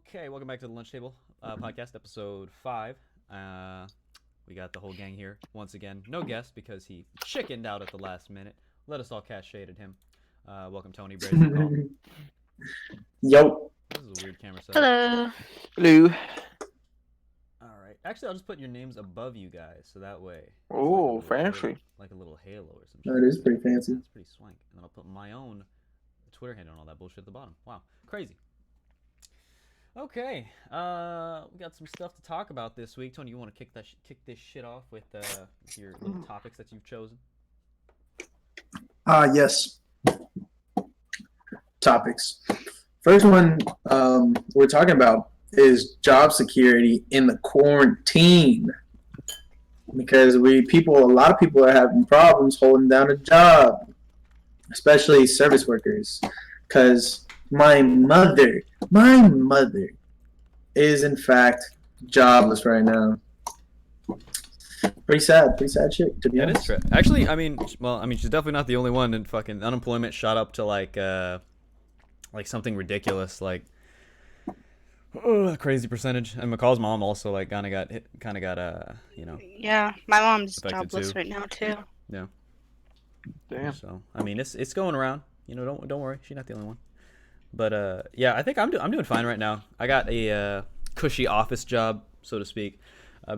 Okay, welcome back to the Lunch Table podcast, episode 5. We got the whole gang here once again. No guest because he chickened out at the last minute. Let us all cast shade at him. Welcome, Tony, Braden, McCall. Yo. This is a weird camera setup. Hello. Hello. All right. Actually, I'll just put your names above you guys, so that way. Oh, it's like fancy. like a little halo or some shit. That is pretty fancy. That's pretty swank. And then I'll put my own Twitter handle and all that bullshit at the bottom. Wow, crazy. Okay, we got some stuff to talk about this week. Tony, you want to kick this shit off with your little topics that you've chosen? Yes. Topics. First one we're talking about is job security in the quarantine, because a lot of people are having problems holding down a job, especially service workers. Because my mother is in fact jobless right now. Pretty sad shit, to be honest. That is true. Actually, she's definitely not the only one. And fucking unemployment shot up to like something ridiculous, like a crazy percentage. And McCall's mom also like kind of got Yeah, my mom's affected jobless too. right now too. Yeah. Damn. So I mean, it's going around. Don't worry, she's not the only one. But yeah, I think I'm doing fine right now. I got a cushy office job, so to speak,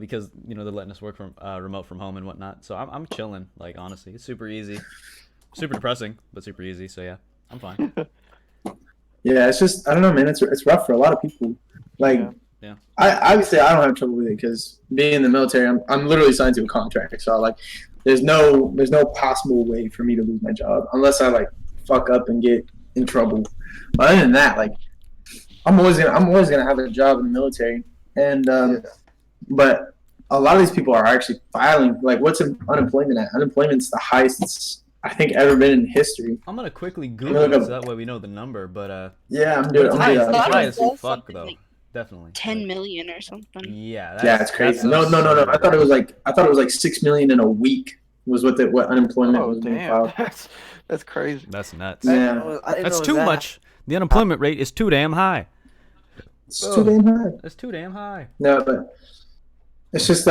because they're letting us work from remote from home and whatnot. So I'm chilling. Like honestly, it's super easy, super depressing, but super easy. So yeah, I'm fine. Yeah, it's just I don't know, man. It's rough for a lot of people. Like, yeah. I obviously I don't have trouble with it because being in the military, I'm literally signed to a contract. So like, there's no possible way for me to lose my job unless I like fuck up and get in trouble. But other than that, like, I'm always gonna have a job in the military, and but a lot of these people are actually filing. Like, what's unemployment at? Unemployment's the highest it's I think ever been in history. I'm gonna quickly Google it so that way we know the number. But yeah, I'm doing. It's high as fuck though. Like Definitely. 10 million or something. Yeah. It's crazy. No. I thought it was like 6 million in a week was what unemployment was. Damn. That's crazy. That's nuts. Yeah, that's too much. The unemployment rate is too damn high. It's too damn high. It's too damn high. No, but it's just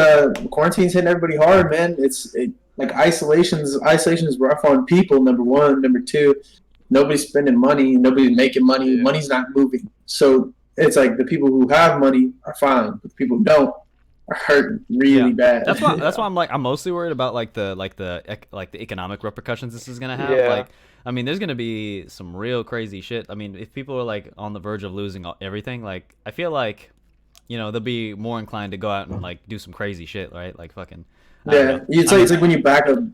quarantine's hitting everybody hard, man. Like isolation is rough on people. Number one, number two, nobody's spending money, nobody's making money, money's not moving. So it's like the people who have money are fine, but the people who don't are hurting really bad. That's why I'm mostly worried about like the economic repercussions this is gonna have. Yeah. Like, I mean, there's gonna be some real crazy shit. I mean, if people are like on the verge of losing everything, like I feel like, they'll be more inclined to go out and like do some crazy shit, right? Like fucking. Yeah, it's like when you back a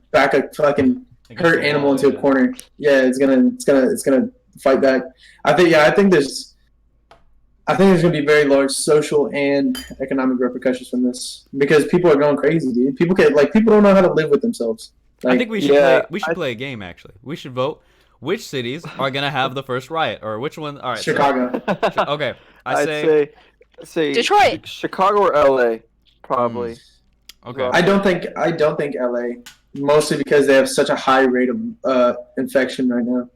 fucking hurt animal into a corner. Yeah, it's gonna fight back. I think there's gonna be very large social and economic repercussions from this because people are going crazy, dude. People don't know how to live with themselves. Like, I think we should play a game actually. We should vote which cities are gonna have the first riot or which one. All right, Chicago. Okay, I'd say Detroit. Chicago or LA, probably. Okay. I don't think LA, mostly because they have such a high rate of infection right now.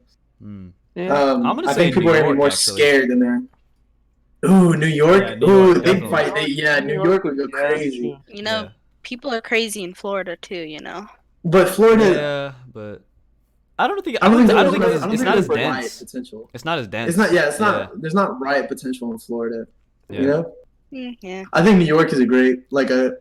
Yeah. I'm gonna I say think people New are gonna be York, more actually. scared than they're. Ooh, New York. Yeah, New York, they definitely. fight. New York would go crazy. People are crazy in Florida too. But Florida. Yeah, but I don't think it's not as dense. Potential. It's not as dense. It's not. Yeah, it's not. There's not riot potential in Florida. Yeah. Yeah. I think New York is a great, like a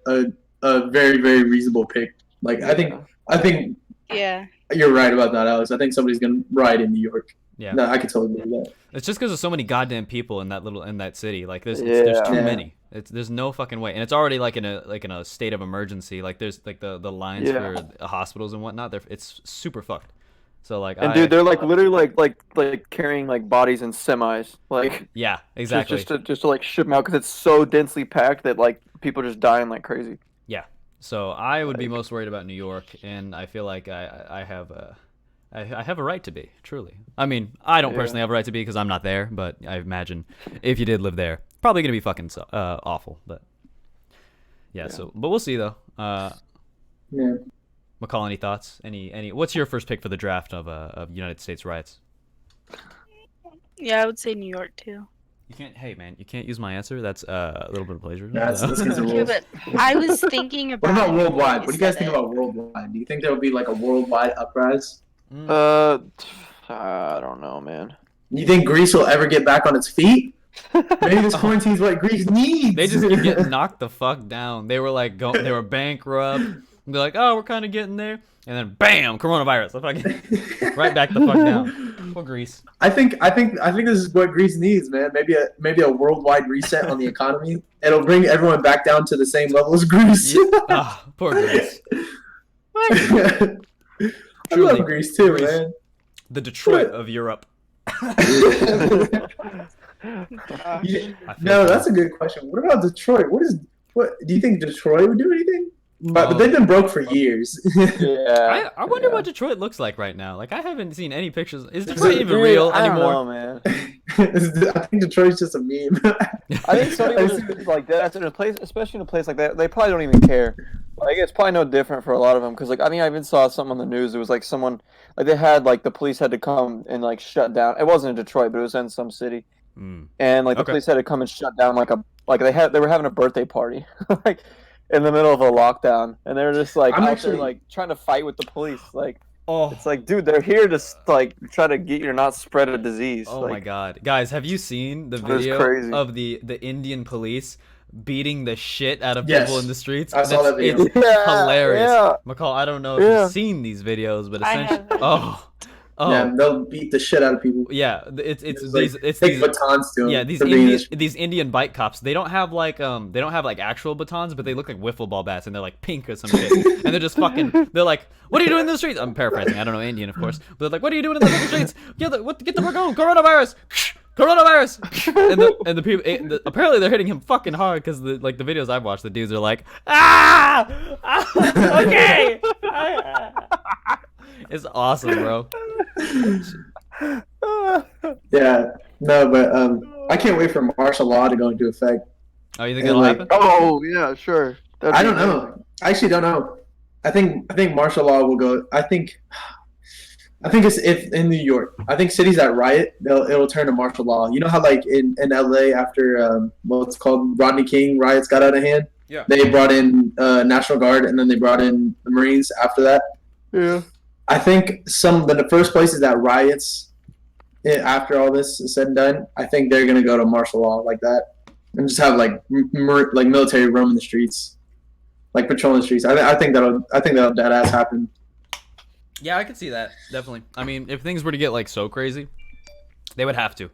very, very reasonable pick. Like I think. Yeah. You're right about that, Alex. I think somebody's gonna riot in New York. Yeah. No, I could totally believe that. It's just because there's so many goddamn people in that city. Like there's too many. There's no fucking way, and it's already like in a state of emergency. Like there's like the lines for hospitals and whatnot. It's super fucked. So like, dude, they're like literally like carrying like bodies in semis, like yeah, exactly. Just to like ship them out because it's so densely packed that like people just dying like crazy. Yeah. So I would be most worried about New York, and I feel like I have a right to be, truly. I mean, I don't personally have a right to be because I'm not there, but I imagine if you did live there, probably gonna be fucking awful. But yeah. So, but we'll see though. Yeah. McCall, any thoughts? Any? What's your first pick for the draft of United States riots? Yeah, I would say New York too. You can't. Hey, man, you can't use my answer. That's a little bit of plagiarism. That's against the Okay, rules. but I was thinking What about about it when worldwide? What do you guys said think it. about worldwide? Do you think there will be like a worldwide uprise? I don't know, man. You think Greece will ever get back on its feet? Maybe this quarantine is what Greece needs. They just keep getting knocked the fuck down. They were like they were bankrupt. They're like, oh, we're kind of getting there, and then bam, coronavirus. Right back the fuck down. Poor Greece. I think this is what Greece needs, man. Maybe a worldwide reset on the economy. It'll bring everyone back down to the same level as Greece. Ah, poor Greece. I Truly, love Greece too, Greece. man. The Detroit of Europe. I feel No, bad. that's a good question. What about Detroit? What do you think Detroit would do anything? But they've been broke for years. Yeah. I wonder yeah. what Detroit looks like right now. Like I haven't seen any pictures. Is Detroit even real I don't anymore? know, man. I think Detroit's just a meme. I think some people just like that's in a place, especially in a place like that. They probably don't even care. Like it's probably no different for a lot of them. Because like I mean, I even saw something on the news. It was like someone like they had like the police had to come and like shut down. It wasn't in Detroit, but it was in some city. And like the Okay. police had to come and shut down they were having a birthday party like in the middle of a lockdown, and they were just like I'm out actually- there like trying to fight with the police. Like Oh, it's like, dude, they're here to like try to get you to not spread a disease. oh like, my God, guys, have you seen the That's video crazy. of the Indian police beating the shit out of Yes. people in the streets? I saw that video. It's Yeah, hilarious. yeah. McCall, I don't know if Yeah. you've seen these videos, but I essentially, haven't. Yeah, they'll beat the shit out of people. it's Like, it's take these batons to them. yeah these for being these Indian bike cops. They don't have like actual batons, but they look like wiffle ball bats, and they're like pink or some shit. And they're just fucking. They're like, "What are you doing in the streets?" I'm paraphrasing. I don't know Indian, of course. But they're like, "What are you doing in the fucking streets? Get the fuck going! Coronavirus! Coronavirus!" And the people apparently they're hitting him fucking hard because the videos I've watched, the dudes are like, "Ah, okay." It's awesome, bro. Yeah, no, but I can't wait for martial law to go into effect. Oh, you think And, it'll like, happen? Oh yeah, sure. That'd I be don't know. I actually don't know. I think martial law will go. I think it's if in New York. I think cities that riot, it'll turn to martial law. You know how like in LA after what's called Rodney King riots got out of hand. Yeah. They brought in National Guard and then they brought in the Marines after that. Yeah. I think the first places that riots after all this is said and done, I think they're gonna go to martial law like that and just have like military roaming the streets, like patrolling the streets. I think that'll dead ass happen. Yeah, I could see that definitely. I mean, if things were to get like so crazy, they would have to.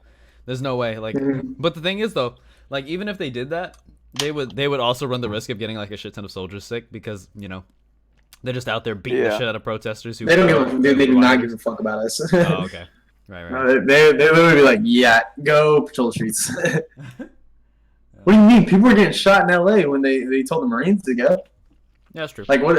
There's no way. Like, but the thing is though, like even if they did that, they would also run the risk of getting like a shit ton of soldiers sick because they're just out there beating the Yeah. shit out of protesters who. They don't they do not give a fuck about us. Oh, okay. Right. No, they literally be like, yeah, go patrol the streets. What do you mean? People were getting shot in LA when they told the Marines to go. Yeah, that's true. Like what?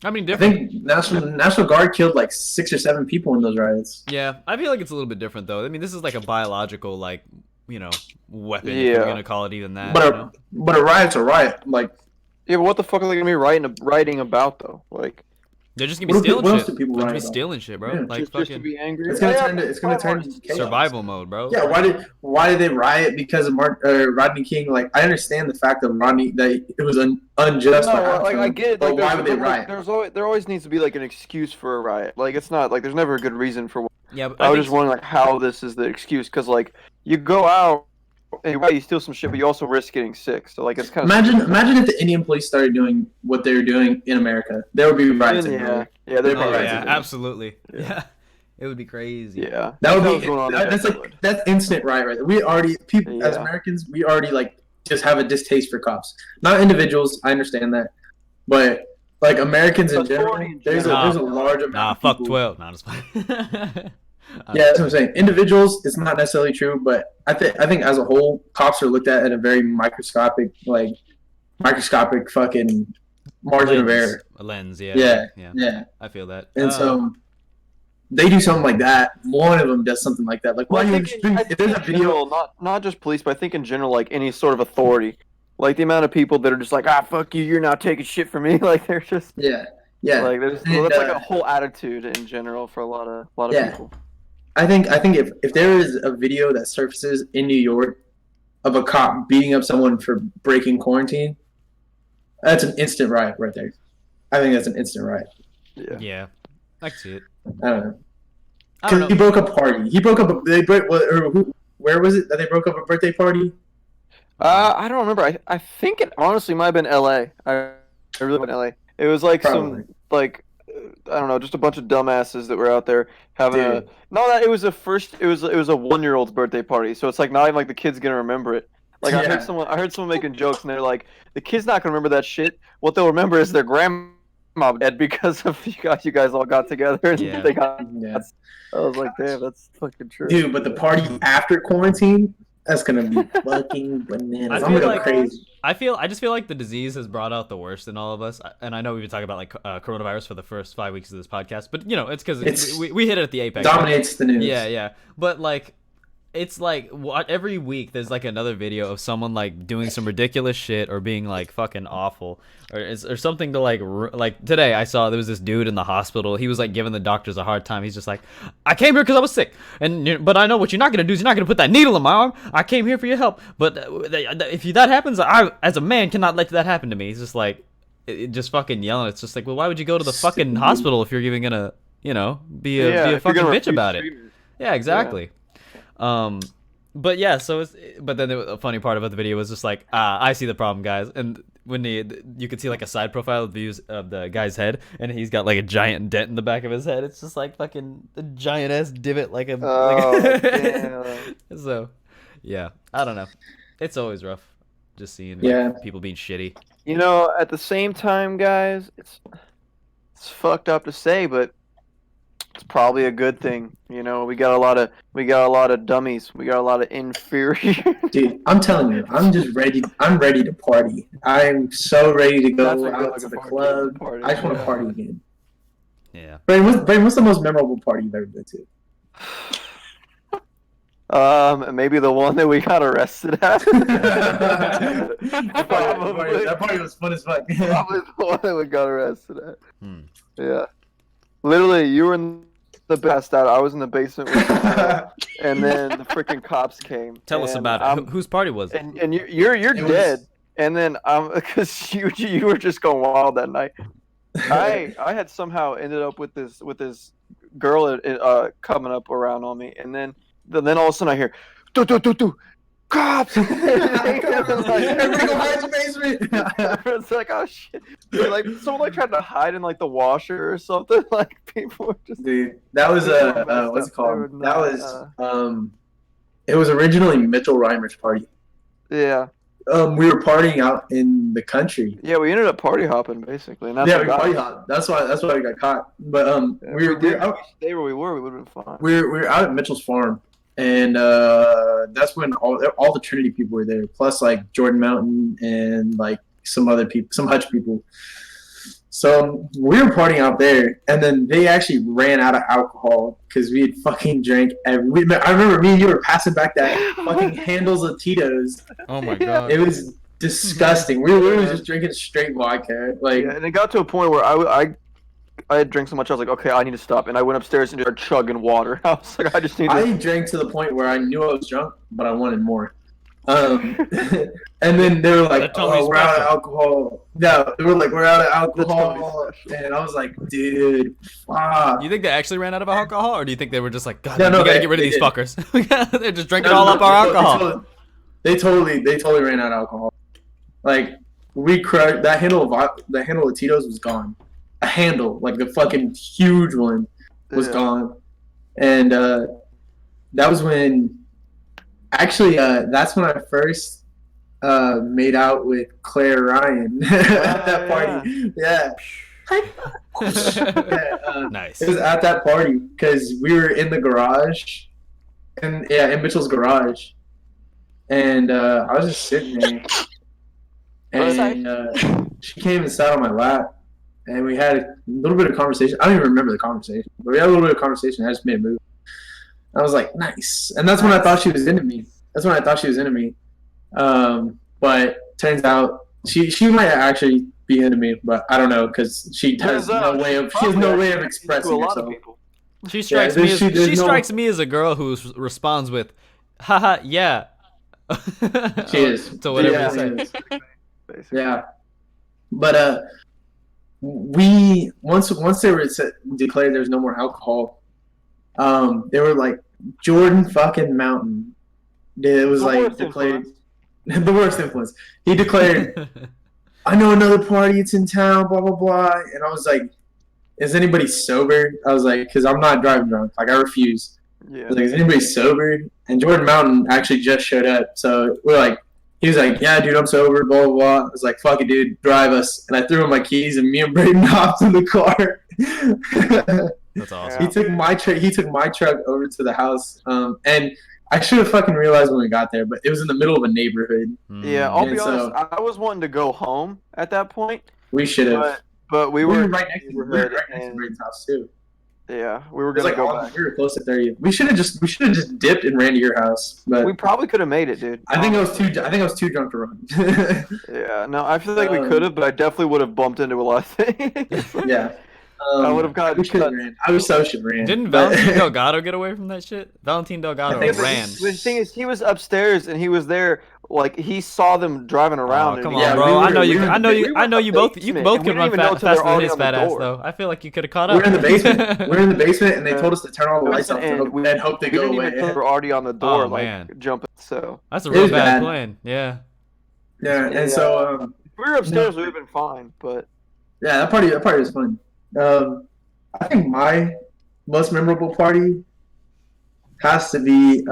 I mean, I different. think National Guard killed like 6 or 7 people in those riots. Yeah, I feel like it's a little bit different though. I mean, this is like a biological like weapon. If Yeah. we're gonna call it even that. But a riot's a riot. Like Yeah, but what the fuck are they gonna be writing about though? Like They're just gonna be What stealing else shit. do people They're gonna write be about? stealing shit, bro. Yeah, Like just to fucking be angry. it's gonna turn into chaos. survival mode, bro. Yeah, why did they riot because of Rodney King? Like, I understand the fact of Rodney that it was unjust. No, what happened like to I him, get it. but Like, why would they riot? There always needs to be like an excuse for a riot. Like it's not like there's never a good reason for. Yeah, but I was think just wondering like how this is the excuse because like you go out and you're right, you steal some shit, but you also risk getting sick. So like it's kind of Imagine if the Indian police started doing what they were doing in America. There would be riots. yeah, everywhere. yeah, there'd be Oh, Right. yeah, riots. absolutely. Yeah. Yeah. It would be crazy. Yeah, That would sounds be going on there, that's definitely like that's instant riot right there. We already people as Yeah. Americans we already like just have a distaste for cops. Not individuals, I understand that, but like Americans in general, Authority in there's general. a large amount. Nah, of fuck people. 12. Nah, just fine. Yeah, that's what I'm saying. Individuals, it's not necessarily true, but I think as a whole, cops are looked at in a very microscopic fucking margin of error. A lens, yeah. Yeah, Yeah. yeah. I feel that. And so they do something like that. One of them does something like that. Like, Well, why I you think if there's a video, general, not just police, but I think in general, like any sort of authority, like the amount of people that are just like, fuck you, you're not taking shit from me. Like they're just yeah, like there's And, that's like a whole attitude in general for a lot of Yeah. people. I think if there is a video that surfaces in New York of a cop beating up someone for breaking quarantine, that's an instant riot right there. I think that's an instant riot. Yeah, I can see it. I don't know. I don't Because he know. broke a party. He broke up. Where was it that they broke up a birthday party? I don't remember. I think it honestly might have been L.A. I really went L.A. It was like Probably. some like I don't know, just a bunch of dumbasses that were out there having a. Dude. No, that it was a first. It was a 1-year-old's birthday party, so it's like not even like the kid's gonna remember it. Like I Yeah. heard someone making jokes, and they're like, the kid's not gonna remember that shit. What they'll remember is their grandma dead because of you guys all got together and Yeah. they got. Yeah. I was like, damn, that's fucking true. Dude, but the party after quarantine, that's gonna be fucking bananas. I I'm gonna feel go like- crazy. I just feel like the disease has brought out the worst in all of us, and I know we've been talking about like coronavirus for the first 5 weeks of this podcast, but you know it's because It's- we hit it at the apex. Dominates the news. Yeah, but like, it's like every week there's like another video of someone like doing some ridiculous shit or being like fucking awful or something to like today I saw there was this dude in the hospital. He was like giving the doctors a hard time. He's just like, I came here because I was sick, but I know what you're not gonna do is you're not gonna put that needle in my arm. I came here for your help, but if that happens, I as a man cannot let that happen to me. He's just like, it just fucking yelling. It's just like, well, why would you go to the fucking Stupid. hospital if you're even gonna be a if you're fucking gonna bitch refuse about it? treatment. Yeah, exactly. But yeah, but then the funny part about the video was just like, I see the problem, guys. And when you could see like a side profile of views of the guy's head, and he's got like a giant dent in the back of his head. It's just like fucking a giant ass divot, like a. Oh, damn. So, yeah, I don't know. It's always rough, just seeing Yeah. people being shitty. You know, at the same time, guys, it's fucked up to say, but it's probably a good thing. You know, we got a lot of dummies. We got a lot of inferior. Dude, I'm telling you, I'm just ready. I'm ready to party. I'm so ready to That's go what out like to a the party, club. party, I just want to yeah. party again. Yeah. Brain, what's the most memorable party you've ever been to? Maybe the one that we got arrested at. That party was fun as fuck. Probably the one that we got arrested at. Hmm. Yeah. Literally, you were in the best out. I was in the basement with you, and then the freaking cops came. Tell us and about it. I'm- Whose party was it? And you're It was- dead. And then because you were just going wild that night. I had somehow ended up with this girl coming up around on me, and then all of a sudden I hear, do cops! Everybody go hide in the basement. It's like, oh shit! Like someone like tried to hide in like the washer or something. Like people were just. Dude, that was They were what's it messed up. They were called? That not, was it was originally Mitchell Reimer's party. Yeah, We were partying out in the country. yeah. We ended up party hopping basically. And that's Yeah, what we got party us. hopped. That's why we got caught. But Yeah, we were did out, stay where we were. We would have been fine. we were out at Mitchell's farm, and that's when all the Trinity people were there, plus like Jordan Mountain and like some other people, some Hutch people. So we were partying out there, and then they actually ran out of alcohol because we had fucking drank I remember me and you were passing back that fucking handles of Tito's. Oh my god. It was disgusting. We were just drinking straight vodka. Like, Yeah, and it got to a point where I had drank so much I was like, okay, I need to stop, and I went upstairs and started chugging water. I was like, I just need to. I drank to the point where I knew I was drunk, but I wanted more. And then they were like, That Tony's "Oh, we're out of special." alcohol." No, they were like, "We're out of alcohol," Tony's special. and I was like, "Dude, fuck." You think they actually ran out of alcohol, or do you think they were just like, God, No, we no, gotta they- get rid of they these did. fuckers? They're just drinking all up our alcohol. They totally ran out of alcohol. Like we crushed that handle of Tito's was gone. A handle, like the fucking huge one, was Yeah. gone, and that was when. Actually, that's when I first made out with Claire Ryan at that party. Yeah. Yeah, Nice. it was at that party because we were in the garage, and yeah, in Mitchell's garage, and I was just sitting there, and she came and sat on my lap, and we had a little bit of conversation. I don't even remember the conversation, but we had a little bit of conversation. I just made a move. I was like, nice, and that's when I thought she was into me. But turns out she might actually be into me, but I don't know because she has Turns out no way of probably expressing to a lot of herself. people. She strikes me as there's she no- strikes me as a girl who responds with, "Haha, yeah." She is. To whatever Yeah. you say. Basically. Yeah, but we once they were declared there's no more alcohol, they were like Jordan fucking Mountain. It was The like worst declared the worst influence. He declared, I know another party. It's in town. Blah blah blah. And I was like, is anybody sober? I was like, because I'm not driving drunk. Like I refuse. I Yeah. was like, is anybody sober? And Jordan Mountain actually just showed up. So we're like, he was like, yeah, dude, I'm sober, blah, blah, blah. I was like, fuck it, dude, drive us. And I threw him my keys, and me and Braden hopped in the car. That's awesome. He took my truck over to the house. And I should have fucking realized when we got there, but it was in the middle of a neighborhood. Yeah, I'll And be so- honest. I was wanting to go home at that point, We should have. but we We were were right next to Braden's house too. Yeah, we were It was gonna like go back. we were close to 30. We should have just dipped and ran to your house, but We probably could have made it, dude. I think I was too drunk to run. Yeah, no, I feel like we could have, but I definitely would have bumped into a lot of things. Yeah. I would have gotten We should have cut. ran. I was so should ran. Didn't but- Valentin Delgado get away from that shit? Valentin Delgado think ran. The thing is, he was upstairs and he was there. Like he saw them driving around. Oh, and come he- on, Yeah, bro. we were- I know we you. were- I know you. we were I know you in the both. You basement, both and we could didn't run even know till they faster were than already his on the fat ass, door. though. I feel like you could have caught We up. were in the basement. We were in the basement, and they told us to turn all the lights off And we- and hope they We go didn't away. even know they were already on the door, Oh, like man. jumping. So That's a It real was bad bad. plan. Yeah. Yeah, and so if we were upstairs, we would have been fine. But yeah, that party was fun. I think my most memorable party has to be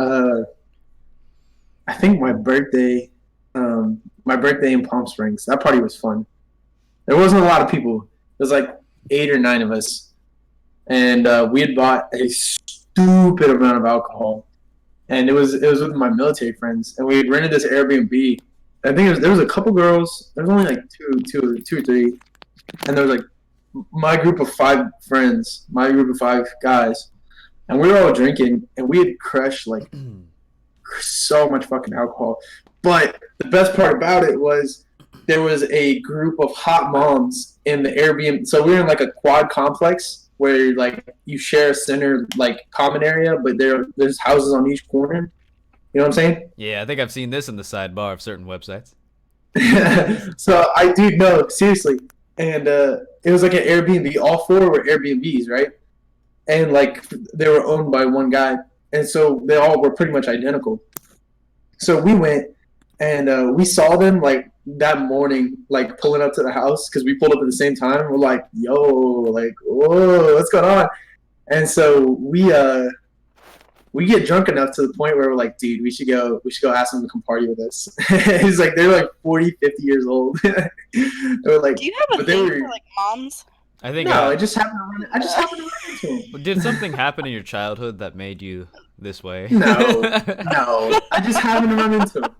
I think my birthday. My birthday in Palm Springs. That party was fun. There wasn't a lot of people. It was like 8 or 9 of us, and we had bought a stupid amount of alcohol, and it was with my military friends, and we had rented this Airbnb. I think there was a couple girls. There was only like two or three, and there was like my group of 5 friends, my group of 5 guys, and we were all drinking, and we had crushed like so much fucking alcohol. But the best part about it was there was a group of hot moms in the Airbnb. So we were in like a quad complex where like you share a center like common area, but there's houses on each corner. You know what I'm saying? Yeah, I think I've seen this in the sidebar of certain websites. So I do know, seriously. And it was like an Airbnb. All 4 were Airbnbs, right? And like they were owned by one guy. And so they all were pretty much identical. So we went and we saw them like that morning, like pulling up to the house because we pulled up at the same time. We're like, yo, like, whoa, what's going on? And so we get drunk enough to the point where we're like, dude, we should go ask them to come party with us. He's like, they're like 40, 50 years old. They're like, Do you have a but they thing were- for like moms? I think. no, I just happened to run into him. Did something happen in your childhood that made you this way? No. I just happened to run into him.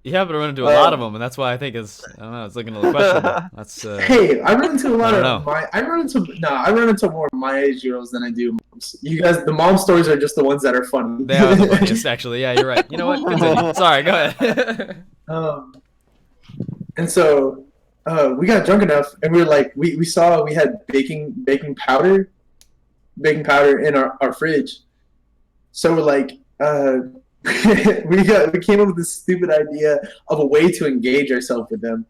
You happen to run into a lot of them, and that's why I think it's. I don't know. It's looking a little questionable. That's. Hey, I run into a lot I of don't know. I run into more of my age girls than I do moms. You guys, the mom stories are just the ones that are funny. They are the funniest, actually. Yeah, you're right. You know what? Continue. Sorry, go ahead. And so we got drunk enough, and we were like, we saw we had baking powder in our fridge. So we're like, we came up with this stupid idea of a way to engage ourselves with them.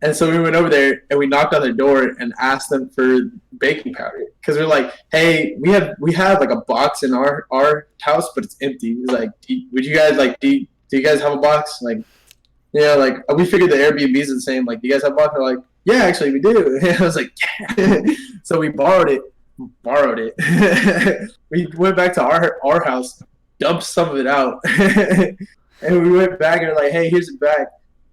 And so we went over there and we knocked on their door and asked them for baking powder because we're like, hey, we have like a box in our house, but it's empty. It's like, would you guys like do you guys have a box? Like, yeah, like we figured the Airbnbs are the same. Like, do you guys have a box? They're like, yeah, actually we do. And I was like, yeah. So we borrowed it. We went back to our house, dumped some of it out, and we went back and we're like, hey, here's it back.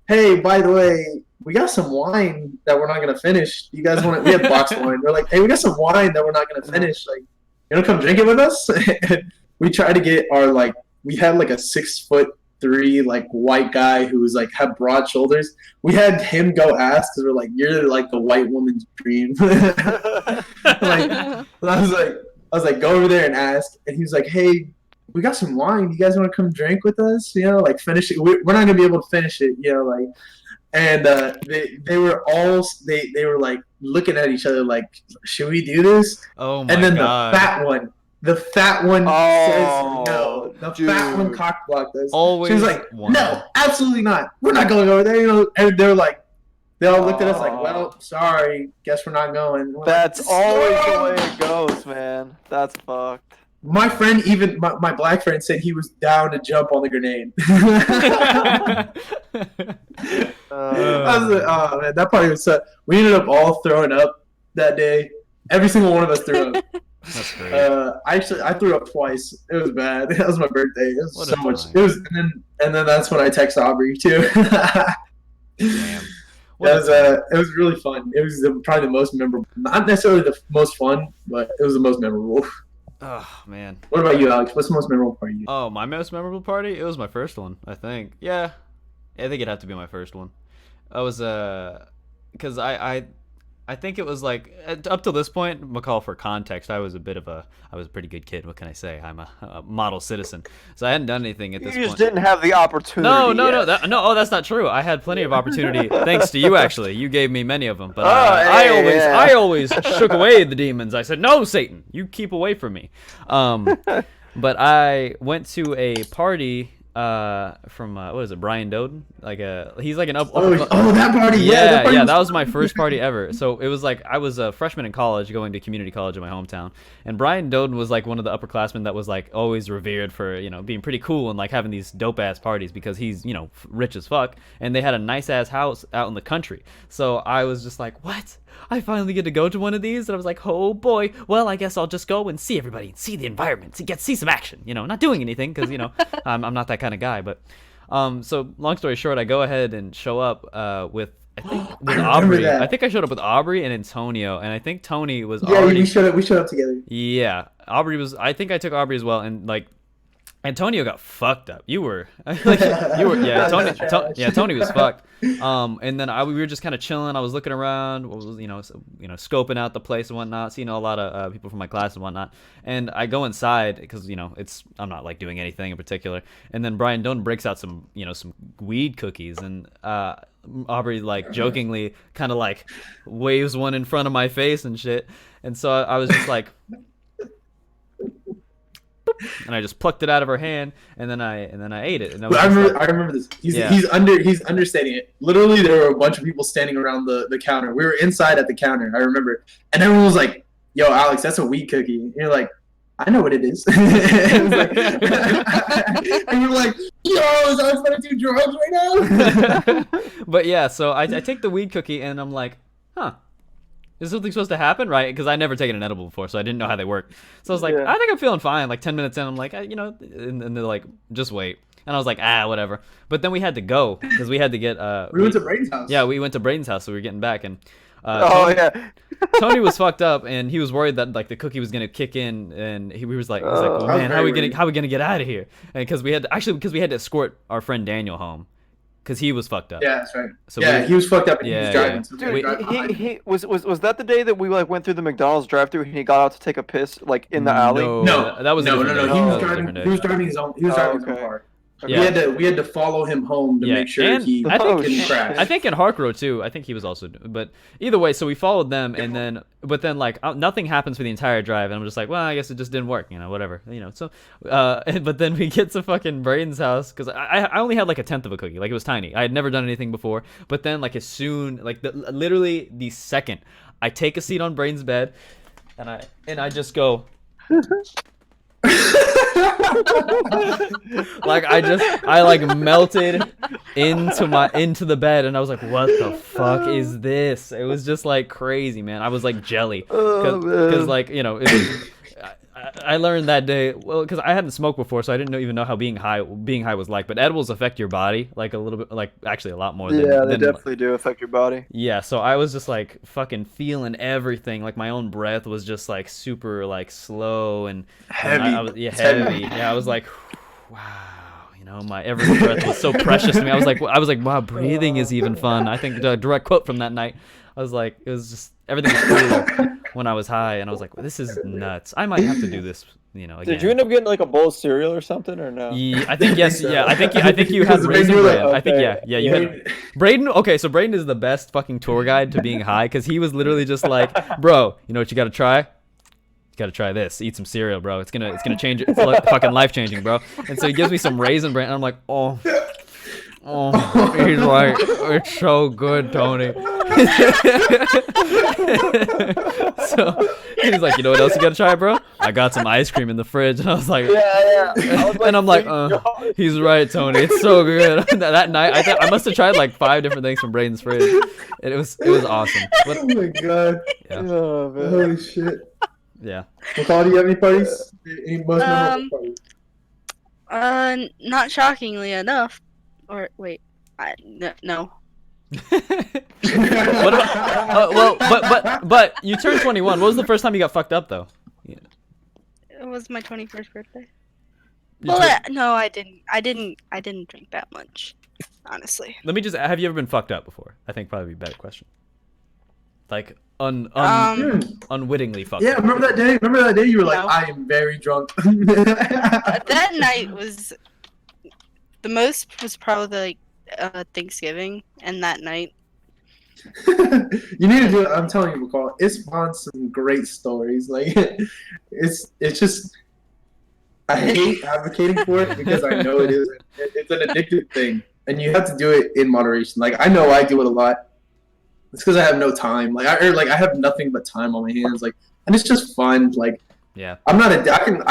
Hey, by the way, we got some wine that we're not gonna finish. You guys want? We had boxed wine. We're like, hey, we got some wine that we're not gonna finish. Like, you wanna come drink it with us? And we tried to get we had like a 6'3" like white guy who was like had broad shoulders. We had him go ask because we're like, you're like the white woman's dream. Like, I was like, go over there and ask. And he was like, hey, we got some wine. You guys want to come drink with us? You know, like finish it. We're not gonna be able to finish it. You know, like. and they were all they were like looking at each other like, should we do this? Oh my And then god. the fat one Oh, says no. The dude. fat one cockblocked us. Always She was like, one. no, absolutely not. We're not going over there. You know, and they were like, they all looked at us like, well, sorry, guess we're not going. We're That's like, always the "No!" way it goes, man. That's fucked. My friend, even my black friend, said he was down to jump on the grenade. I was like, oh man, that party was so. We ended up all throwing up that day. Every single one of us threw up. That's great. I threw up twice. It was bad. That was my birthday. It was What so a much. time. It was, and then that's when I texted Aubrey too. Damn. What a time. It was really fun. It was probably the most memorable. Not necessarily the most fun, but it was the most memorable. Oh man. What about you, Alex? What's the most memorable part of you? Oh, my most memorable party? It was my first one, I think. Yeah. I think it'd have to be my first one. I was cuz I think it was like up till this point, McCall, for context, I was a pretty good kid. What can I say? I'm a model citizen. So I hadn't done anything at You this just point. didn't have the opportunity. No. yet. Oh, that's not true. I had plenty of opportunity, thanks to you. Actually, you gave me many of them. But yeah. I always shook away the demons. I said, "No, Satan, you keep away from me." But I went to a party from what is it, Brian Doden? He's like an up. That party. Yeah, party that was my first party ever. So it was like I was a freshman in college, going to community college in my hometown, and Brian Doden was like one of the upperclassmen that was like always revered for being pretty cool and like having these dope ass parties because he's rich as fuck, and they had a nice ass house out in the country. So I was just like, what? I finally get to go to one of these, and I was like, oh boy. Well, I guess I'll just go and see everybody, and see the environment, see some action. Not doing anything because I'm not that kind of guy. But so long story short, I go ahead and show up with Aubrey. that. I think I showed up with Aubrey and Antonio, and I think Tony was Yeah, already. we showed up together. Yeah, Aubrey was. I think I took Aubrey as well, and like Antonio got fucked up. You were, yeah. Tony was fucked. And then we were just kind of chilling. I was looking around, scoping out the place and whatnot, seeing a lot of people from my class and whatnot. And I go inside because I'm not like doing anything in particular. And then Brian Doan breaks out some weed cookies, and Aubrey like jokingly kind of like waves one in front of my face and shit. And so I was just like. And I just plucked it out of her hand, and then I ate it. And I remember this. He's understating it. Literally, there were a bunch of people standing around the counter. We were inside at the counter. I remember, and everyone was like, "Yo, Alex, that's a weed cookie." And you're like, "I know what it is." And we're like, "Yo, is Alex gonna do drugs right now?" But yeah, so I take the weed cookie, and I'm like, "Huh. Is something supposed to happen, right?" Because I'd never taken an edible before, so I didn't know how they work. So I was like, I think I'm feeling fine. Like 10 minutes in, I'm like, and they're like, just wait. And I was like, whatever. But then we had to go because we had to get. We went to Braden's house. Yeah, we went to Braden's house, so we were getting back, and Tony was fucked up, and he was worried that like the cookie was gonna kick in, and he was like, well, man, how are we gonna get out of here? And because we had to escort our friend Daniel home. Because he was fucked up. Yeah, that's right. So he was fucked up and he was driving. So Dude, he was that the day that we like went through the McDonald's drive-through and he got out to take a piss like in the alley? No, that was no. He was driving his own. He was driving his own okay. car. Yeah. We had to follow him home to make sure he didn't crash. I think in Harkrow too. I think he was also. But either way, so we followed them, and then like nothing happens for the entire drive, and I'm just like, well, I guess it just didn't work, whatever, So, but then we get to fucking Braden's house because I only had like a tenth of a cookie, like it was tiny. I had never done anything before. But then like as soon literally the second I take a seat on Braden's bed, and I just go. I melted into the bed, and I was like, what the fuck is this? It was just like crazy, man. I was like jelly because like I learned that day, well, because I hadn't smoked before, so I didn't even know how being high was like. But edibles affect your body like a little bit, like actually a lot more. They definitely do affect your body. Yeah, so I was just like fucking feeling everything. Like my own breath was just like super like slow and heavy. Heavy. Yeah, I was like, wow. My every breath was so precious to me. I was like, wow, breathing is even fun. I think the direct quote from that night. I was like, it was just everything was cooler when I was high, and I was like, well, this is nuts. I might have to do this you know, again. Did you end up getting like a bowl of cereal or something, or no? Yeah, I think yes. so. Yeah, I think you had Because Raisin you were like, Bran. I think okay, yeah. You had Braden. Okay, so Braden is the best fucking tour guide to being high because he was literally just like, bro, you know what you gotta try? You gotta try this. Eat some cereal, bro. It's gonna change. It's fucking life changing, bro. And so he gives me some Raisin Bran, and I'm like, oh, he's right. It's so good, Tony. So he's like, you know what else you gotta try, bro? I got some ice cream in the fridge, and I was like, Yeah. I was and I'm like, thinking, he's right, Tony. It's so good. That night, I must have tried like 5 different things from Braden's fridge, and it was awesome. But, Oh my god. yeah, oh, man. Holy shit. yeah. McCall, do you have any parties? Any most memorable parties? Not shockingly enough. Or wait, no. What about, well, but you turned 21. What was the first time you got fucked up though? It was my 21st birthday. You Well, tur- no, I didn't. I didn't drink that much, honestly. Let me just. Have you ever been fucked up before? I think probably be a better question. Like unwittingly fucked Yeah, up. remember that day? Remember that day you were like, No. I am very drunk. That night was the most was probably like Thanksgiving, and that night. You need to do it. I'm telling you, McCall. It spawns some great stories. Like, it's just. I hate advocating for it because I know it is. It's an addictive thing, and you have to do it in moderation. Like I know I do it a lot. It's because I have no time. Like I have nothing but time on my hands. Like, and it's just fun. Like, Yeah. I'm not a.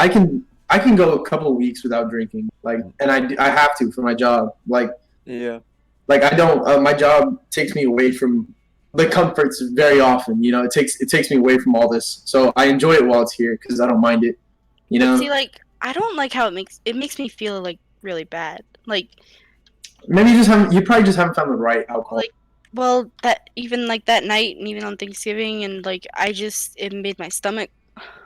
I can go a couple of weeks without drinking. Like, and I have to for my job. Like I don't. My job takes me away from the comforts very often. You know, it takes me away from all this. So I enjoy it while it's here because I don't mind it. You know. See, like I don't like how it makes me feel like really bad. Like, Maybe you probably just haven't found the right alcohol. Like, well, that even like that night, and even on Thanksgiving, and like it made my stomach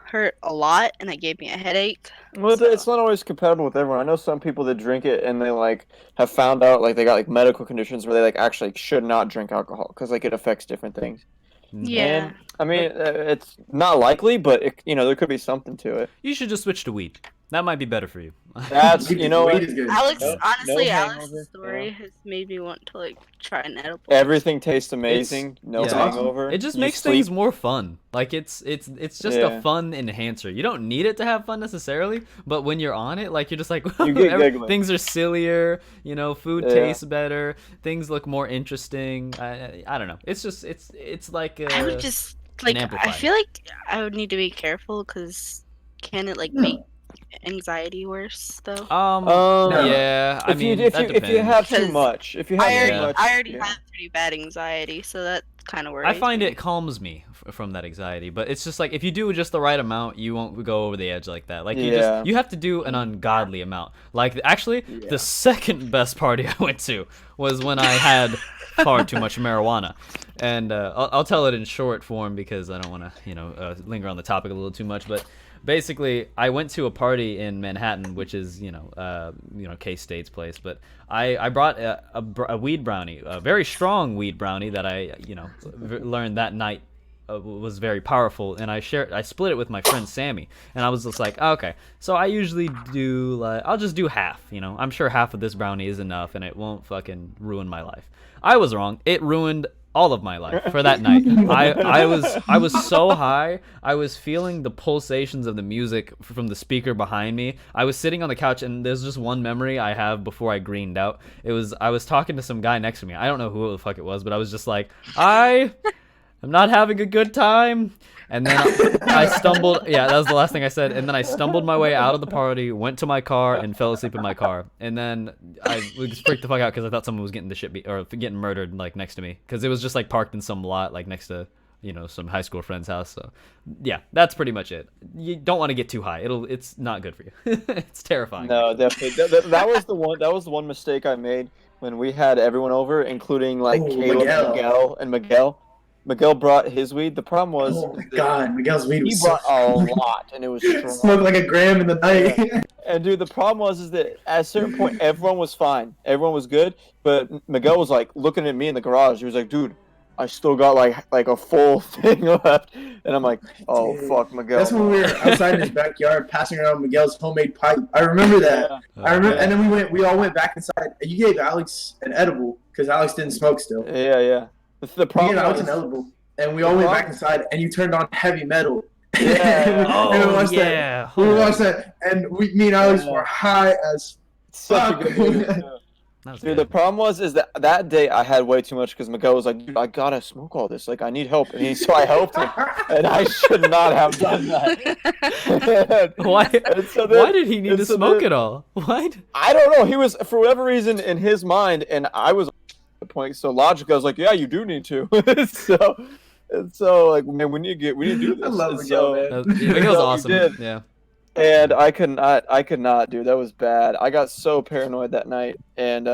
hurt a lot, and it gave me a headache. Well, So- it's not always compatible with everyone. I know some people that drink it and they like have found out like they got like medical conditions where they like actually should not drink alcohol because like it affects different things. Yeah. And, I mean, it's not likely, but there could be something to it. You should just switch to weed. That might be better for you. That's Weed what, is good. Alex, No- honestly, no Alex's hangover, story yeah. has made me want to like try an edible. everything tastes amazing. No yeah. hangover. It just You makes sleep. things more fun. Like it's just a Yeah. fun enhancer. You don't need it to have fun necessarily, but when you're on it, like you're just like You get giggling. things are sillier. You know, food Yeah. tastes better. Things look more interesting. I don't know. It's just it's like I would just like I amplifier. feel like I would need to be careful because can it like make anxiety worse though? No. Yeah. I If mean, you that if you depends. have too Because much, if you have I too already, much, I already yeah. have pretty bad anxiety, so that kind of worries I find me. it calms me from that anxiety, but it's just like if you do just the right amount, you won't go over the edge like that. Like Yeah. you have to do an ungodly amount. Like actually, Yeah. the second best party I went to was when I had far too much marijuana, and I'll tell it in short form because I don't want to linger on the topic a little too much, but. Basically, I went to a party in Manhattan, which is K-State's place. But I brought a weed brownie, a very strong weed brownie that I learned that night was very powerful, and I split it with my friend Sammy, and I was just like, oh, okay. So I usually do I'll just do half. I'm sure half of this brownie is enough, and it won't fucking ruin my life. I was wrong. It ruined all of my life for that night. I was so high. I was feeling the pulsations of the music from the speaker behind me. I was sitting on the couch, and there's just one memory I have before I greened out. I was talking to some guy next to me. I don't know who the fuck it was, but I was just like, I'm not having a good time. And then I stumbled. Yeah, that was the last thing I said. And then I stumbled my way out of the party, went to my car, and fell asleep in my car. And then I was freaked the fuck out because I thought someone was getting the shit or getting murdered like next to me because it was just like parked in some lot like next to some high school friend's house. So yeah, that's pretty much it. You don't want to get too high. It's not good for you. It's terrifying. No, definitely. That was the one. That was the one mistake I made when we had everyone over, inclooing like Caleb, Miguel. and Miguel. Miguel brought his weed. The problem was Oh my god, Miguel's weed he was brought so a lot, and it was strong. smoked like a gram in the night. And dude, the problem was that at a certain point, everyone was fine, everyone was good, but Miguel was like looking at me in the garage. He was like, "Dude, I still got like a full thing left, and I'm like, oh Dude. fuck, Miguel. That's when we were outside in his backyard passing around Miguel's homemade pipe. I remember that. Yeah. I remember, yeah. and then we all went back inside. And you gave Alex an edible because Alex didn't smoke still. Yeah. The You problem gave Alex was, an edible, and we all went back inside. And you turned on heavy metal. Yeah. And we Oh watched yeah. that. We watched that, and me and Alex were high as such a fuck. good movie. Too. That was Dude, good. the problem was that day I had way too much because Miguel was like, dude, I gotta smoke all this. Like, I need help. So I helped him. And I should not have done that. Why? And so then- Why did he need and to so smoke then- it all? What? I don't know. He was, for whatever reason, in his mind, and I was at the point, so logically, I was like, yeah, you do need to. so like, man, we need to do this. I love And Miguel, man. Yeah, Miguel's No, he awesome. did. Yeah. And I could not, dude. That was bad. I got so paranoid that night, and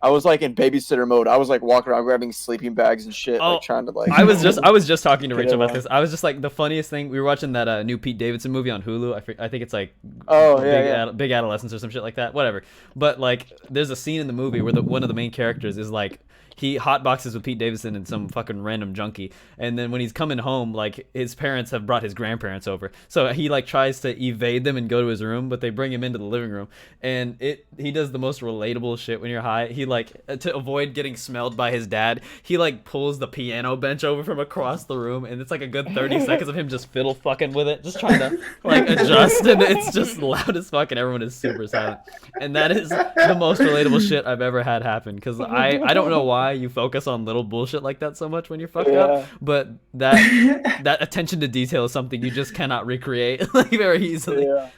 I was like in babysitter mode. I was like walking around grabbing sleeping bags and shit, Oh, like trying to like. I was just talking to Get Rachel about along. this. I was just like, the funniest thing, we were watching that new Pete Davidson movie on Hulu. I think it's like Oh, yeah. Big Adolescence or some shit like that. Whatever. But like, there's a scene in the movie where one of the main characters is like, he hotboxes with Pete Davidson and some fucking random junkie, and then when he's coming home, like, his parents have brought his grandparents over, so he like tries to evade them and go to his room, but they bring him into the living room, and he does the most relatable shit when you're high. He like, to avoid getting smelled by his dad, he like pulls the piano bench over from across the room, and it's like a good 30 seconds of him just fiddle fucking with it, just trying to like adjust, and it's just loud as fuck, and everyone is super silent. And that is the most relatable shit I've ever had happen, because I don't know why you focus on little bullshit like that so much when you're fucked up, but that attention to detail is something you just cannot recreate like very easily. Yeah,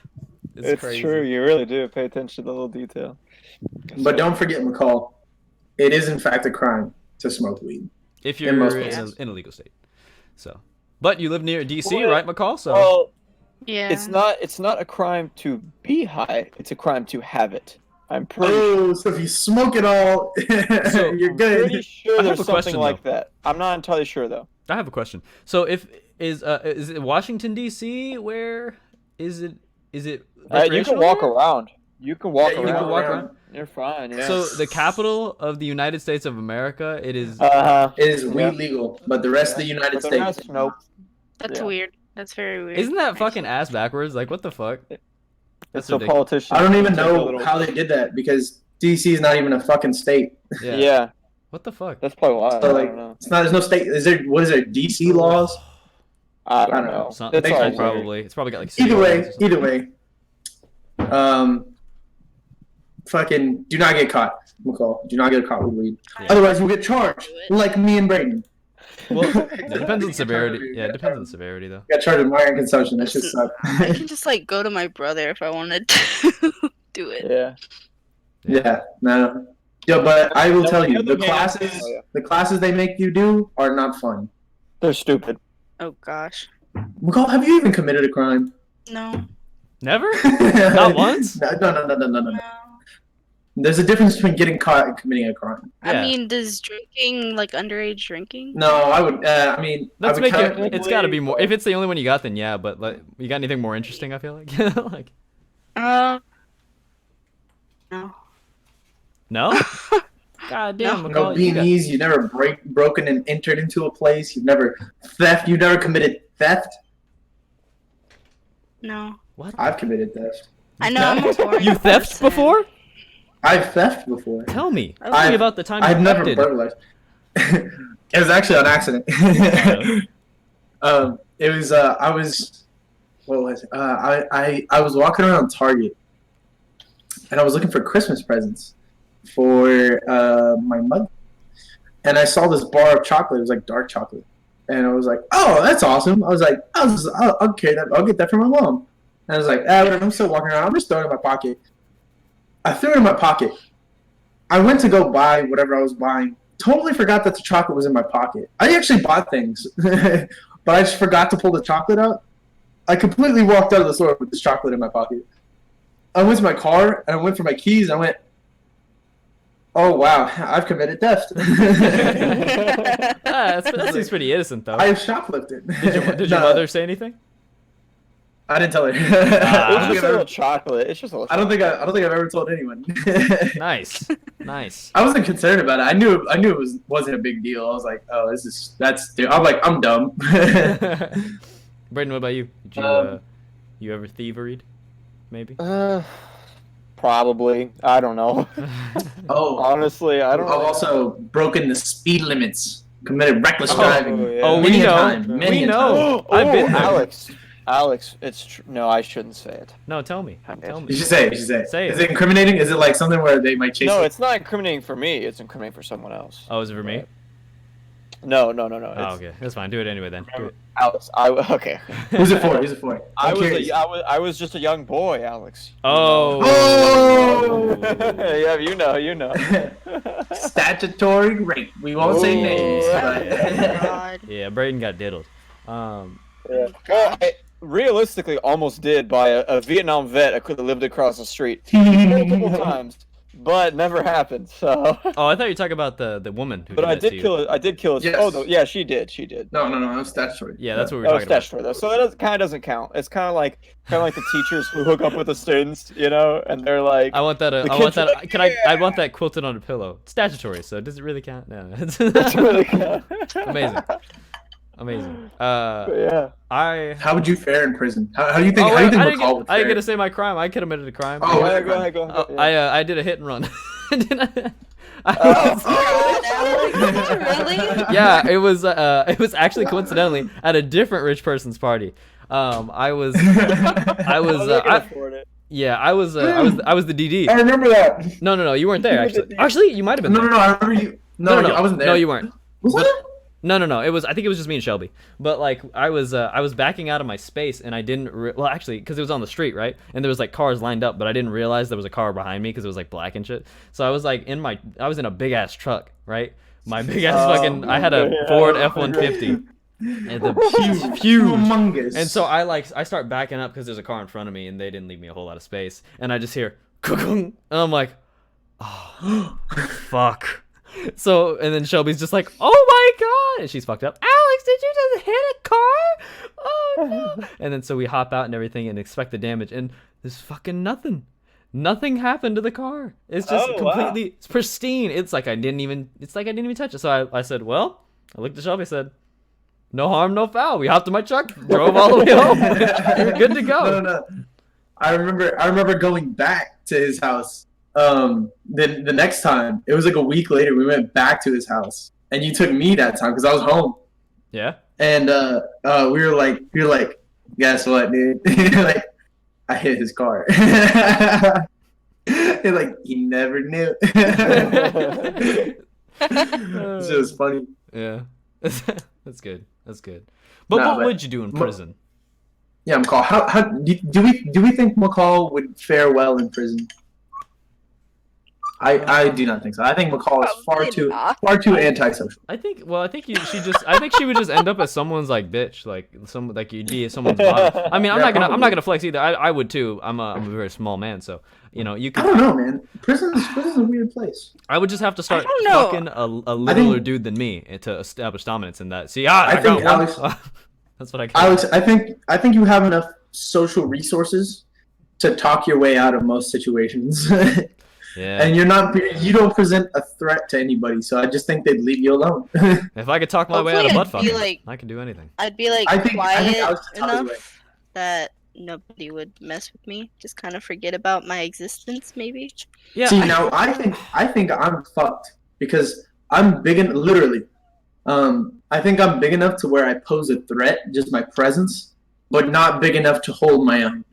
it's crazy. true. You really do pay attention to the little detail. But don't forget, McCall, it is in fact a crime to smoke weed. If In you're most in places. a legal state. So, but you live near DC, Well, right, McCall? So Well, Yeah. it's not a crime to be high. It's a crime to have it. I'm pretty Oh, so if you smoke it all, So, you're good. pretty sure I have there's a something question, like though. that. I'm not entirely sure though. I have a question. So is it Washington DC? Where is it? Is it? You can recreational walk there? around. You can walk Yeah, You around. can walk around. You're fine. Yeah. So the capital of the United States of America, it is. It is weed Yeah. legal, but the rest of the United But the States. rest, nope. That's Yeah. weird. That's very weird. Isn't that fucking ass backwards? Like, what the fuck? That's So ridiculous. politicians. I don't even take a know little- how they did that because DC is not even a fucking state. Yeah. What the fuck? That's probably why. So I like, don't know. it's not. There's no state. Is there? What is there? DC laws? I I don't don't know. know. Something, It's all weird. probably. It's probably got like. city Either way, ordinance or something. fucking do not get caught, McCall. Do not get caught with weed. Yeah. Otherwise, we'll get charged, like me and Brayden. Well, it depends on severity. Yeah, it depends on the severity though. Got charged with minor consumption. That shit sucks. I can just like go to my brother if I wanted to do it. Yeah. Yeah, no. Yeah, but I will tell you, On the the other hand- classes, Oh, yeah. the classes they make you do are not fun. They're stupid. Oh gosh. McCall, have you even committed a crime? No. Never? Not once? No. There's a difference between getting caught and committing a crime. Yeah. I mean, does drinking like underage drinking? No, I would. I mean, I Let's would make count- it. It's got to be more. If it's the only one you got, then yeah. But like, you got anything more interesting? I feel like. Like, No. no. God damn, No. No McCall, you got- beanies. You never broken and entered into a place. You've never theft. You've never committed theft. No. What? I've committed theft. I know I'm a boring You theft person. before? I've theft before. Tell me. Tell I've- me about the time I've you never thefted. burglarized. It was actually on accident. It was. I was. What was it? I was walking around Target, and I was looking for Christmas presents for my mother, and I saw this bar of chocolate. It was like dark chocolate, and I was like, "Oh, that's awesome!" I was like, I'll carry that. I'll get that for my mom." And I was like, whatever, I'm still walking around. I'm just throwing it in my pocket. I threw it in my pocket. I went to go buy whatever I was buying. Totally forgot that the chocolate was in my pocket. I actually bought things, but I just forgot to pull the chocolate out. I completely walked out of the store with this chocolate in my pocket. I went to my car, and I went for my keys, and I went, oh, wow, I've committed theft. Ah, that seems pretty innocent though. I have shoplifted. Did your No. mother say anything? I didn't tell her. It's Ah. just a little chocolate. It's just a little. I don't think I've ever told anyone. Nice, nice. I wasn't concerned about it. I knew it wasn't a big deal. I was like, oh, I'm like, I'm dumb. Brayden, what about you? Did you you ever thieveried? Maybe. Probably. I don't know. Oh, Honestly, I don't. I've also broken the speed limits, committed reckless driving. yeah. Oh, Many we a know. time, many We a know. time. I've been there. Alex, it's no, I shouldn't say it. No, tell me. Tell me. You should say it. You should say it. Say Is it. it incriminating? Is it like something where they might chase No, you? it's not incriminating for me. It's incriminating for someone else. Oh, is it for me? No. Oh, It's okay. That's fine. Do it anyway then. Do it. Alex. Okay. Who's it for? Who's it for? I I'm curious. was just a young boy, Alex. Oh. Oh! Yeah, you know. Statutory rape. We won't say Ooh. names. Oh, But... God. Yeah, Brayden got diddled. Yeah. Well, I realistically almost did by a Vietnam vet I could have lived across the street multiple times, but never happened. So. Oh, I thought you were talking about the woman who But did I that to did you. kill it. I did kill it. Yes. Oh, no, yeah, she did. She did. No, that's statutory. Yeah, that's what we were That was talking about. statutory though, so that kind of doesn't count. It's kind of like the teachers who hook up with the students, and they're like, I want that. The I want kids are that. like, Can I want that quilted on a pillow. It's statutory, so does it really count? No. That's really count. Amazing. Amazing. But yeah. How would you fare in prison? How do you think? Oh, how do you wait, think McCall would I didn't fare? get to say my crime. I committed a crime. Oh, Go ahead. I did a hit and run. Didn't I? Really? Yeah, it was actually coincidentally at a different rich person's party. I was afford it. I was the DD. I remember that. No, you weren't there You were actually. the DD. Actually, you might have been. No, there. I remember you. No, I wasn't there. No, you weren't. Was I? No. It was. I think it was just me and Shelby. But like, I was backing out of my space, and I didn't. Well, actually, because it was on the street, right? And there was like cars lined up, but I didn't realize there was a car behind me because it was like black and shit. So I was like I was in a big ass truck, right? My big ass fucking. I had a Ford F-150. And the huge. Humongous. And so I start backing up because there's a car in front of me, and they didn't leave me a whole lot of space. And I just hear, and I'm like, oh, fuck. So, and then Shelby's just like, oh my god, and she's fucked up. Alex, did you just hit a car? Oh no. And then so we hop out and everything and expect the damage, and there's fucking nothing. Nothing happened to the car. It's just completely it's pristine. It's like I didn't even touch it. So I said, well, I looked at Shelby, I said, no harm, no foul. We hopped in my truck, drove all the way home. We're good to go. No. I remember going back to his house. The next time, it was like a week later, we went back to his house, and you took me that time because I was home. Yeah. And we were like, guess what, dude? Like, I hit his car. You're like, he never knew. It's just funny. Yeah. That's good. But Nah, what but- would you do in prison? Yeah, McCall. How do we think McCall would fare well in prison? I do not think so. I think McCall is Probably not. far too antisocial. I think she would just end up as someone's like bitch, like you'd be someone's bottom. I mean, I'm Yeah, not probably. gonna flex either. I would too. I'm a very small man, so you I could. don't know, man. Prison's a weird place. I would just have to start don't know. fucking a littler dude than me to establish dominance in that. See, I think got one. Alex- That's what I got. Alex, I think you have enough social resources to talk your way out of most situations. Yeah. And you don't present a threat to anybody, so I just think they'd leave you alone. If I could talk my way out of butt Hopefully I'd be fucking, like- I could do anything. I'd be like I think quiet Alex could talk his way. enough that nobody would mess with me. Just kind of forget about my existence, maybe. Yeah. See, now I think I'm fucked because I'm big and literally. I think I'm big enough to where I pose a threat, just my presence, but not big enough to hold my own.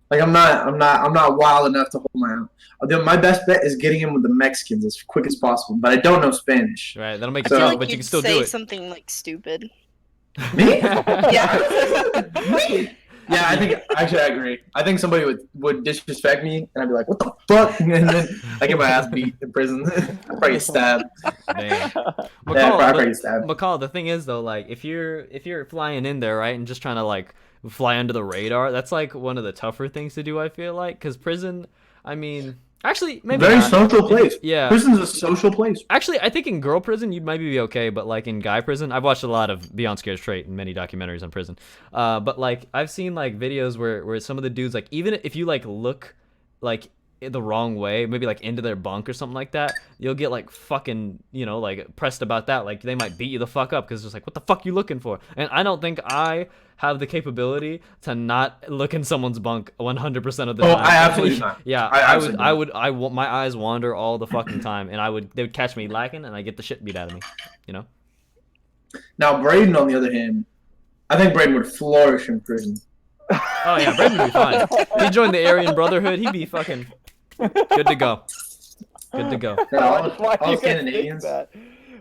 Like I'm not wild enough to hold my own. My best bet is getting in with the Mexicans as quick as possible, but I don't know Spanish. Right. That'll make I you feel drunk, like but you you'd can still say do it. something like stupid. Me? Yeah. Me? Yeah, I think actually I agree. I think somebody would disrespect me, and I'd be like, "What the fuck?" And then I get my ass beat in prison. I'd probably get stabbed. Damn. Yeah, I'd McCall, probably get stabbed. McCall, the thing is though, like if you're flying in there, right, and just trying to like fly under the radar, that's like one of the tougher things to do. I feel like because prison, I mean, Actually, maybe Very not. social place. Yeah. Prison's a social place. Actually, I think in girl prison you might be okay, but like in guy prison, I've watched a lot of Beyond Scared Straight and many documentaries on prison. But like I've seen like videos where some of the dudes, like, even if you like look like the wrong way, maybe like into their bunk or something like that, you'll get like fucking, you know, like pressed about that. Like they might beat you the fuck up because it's just like, what the fuck you looking for? And I don't think I have the capability to not look in someone's bunk 100% of the Oh, time. I absolutely not. Yeah, my eyes wander all the fucking time, and they would catch me lacking, and I get the shit beat out of me, you know. Now, Braden, on the other hand, I think Braden would flourish in prison. Oh yeah, Braden would be fine. He'd join the Aryan Brotherhood. He'd be fucking good to go. Good to go. Yeah, Why all do you guys Scandinavians. think that?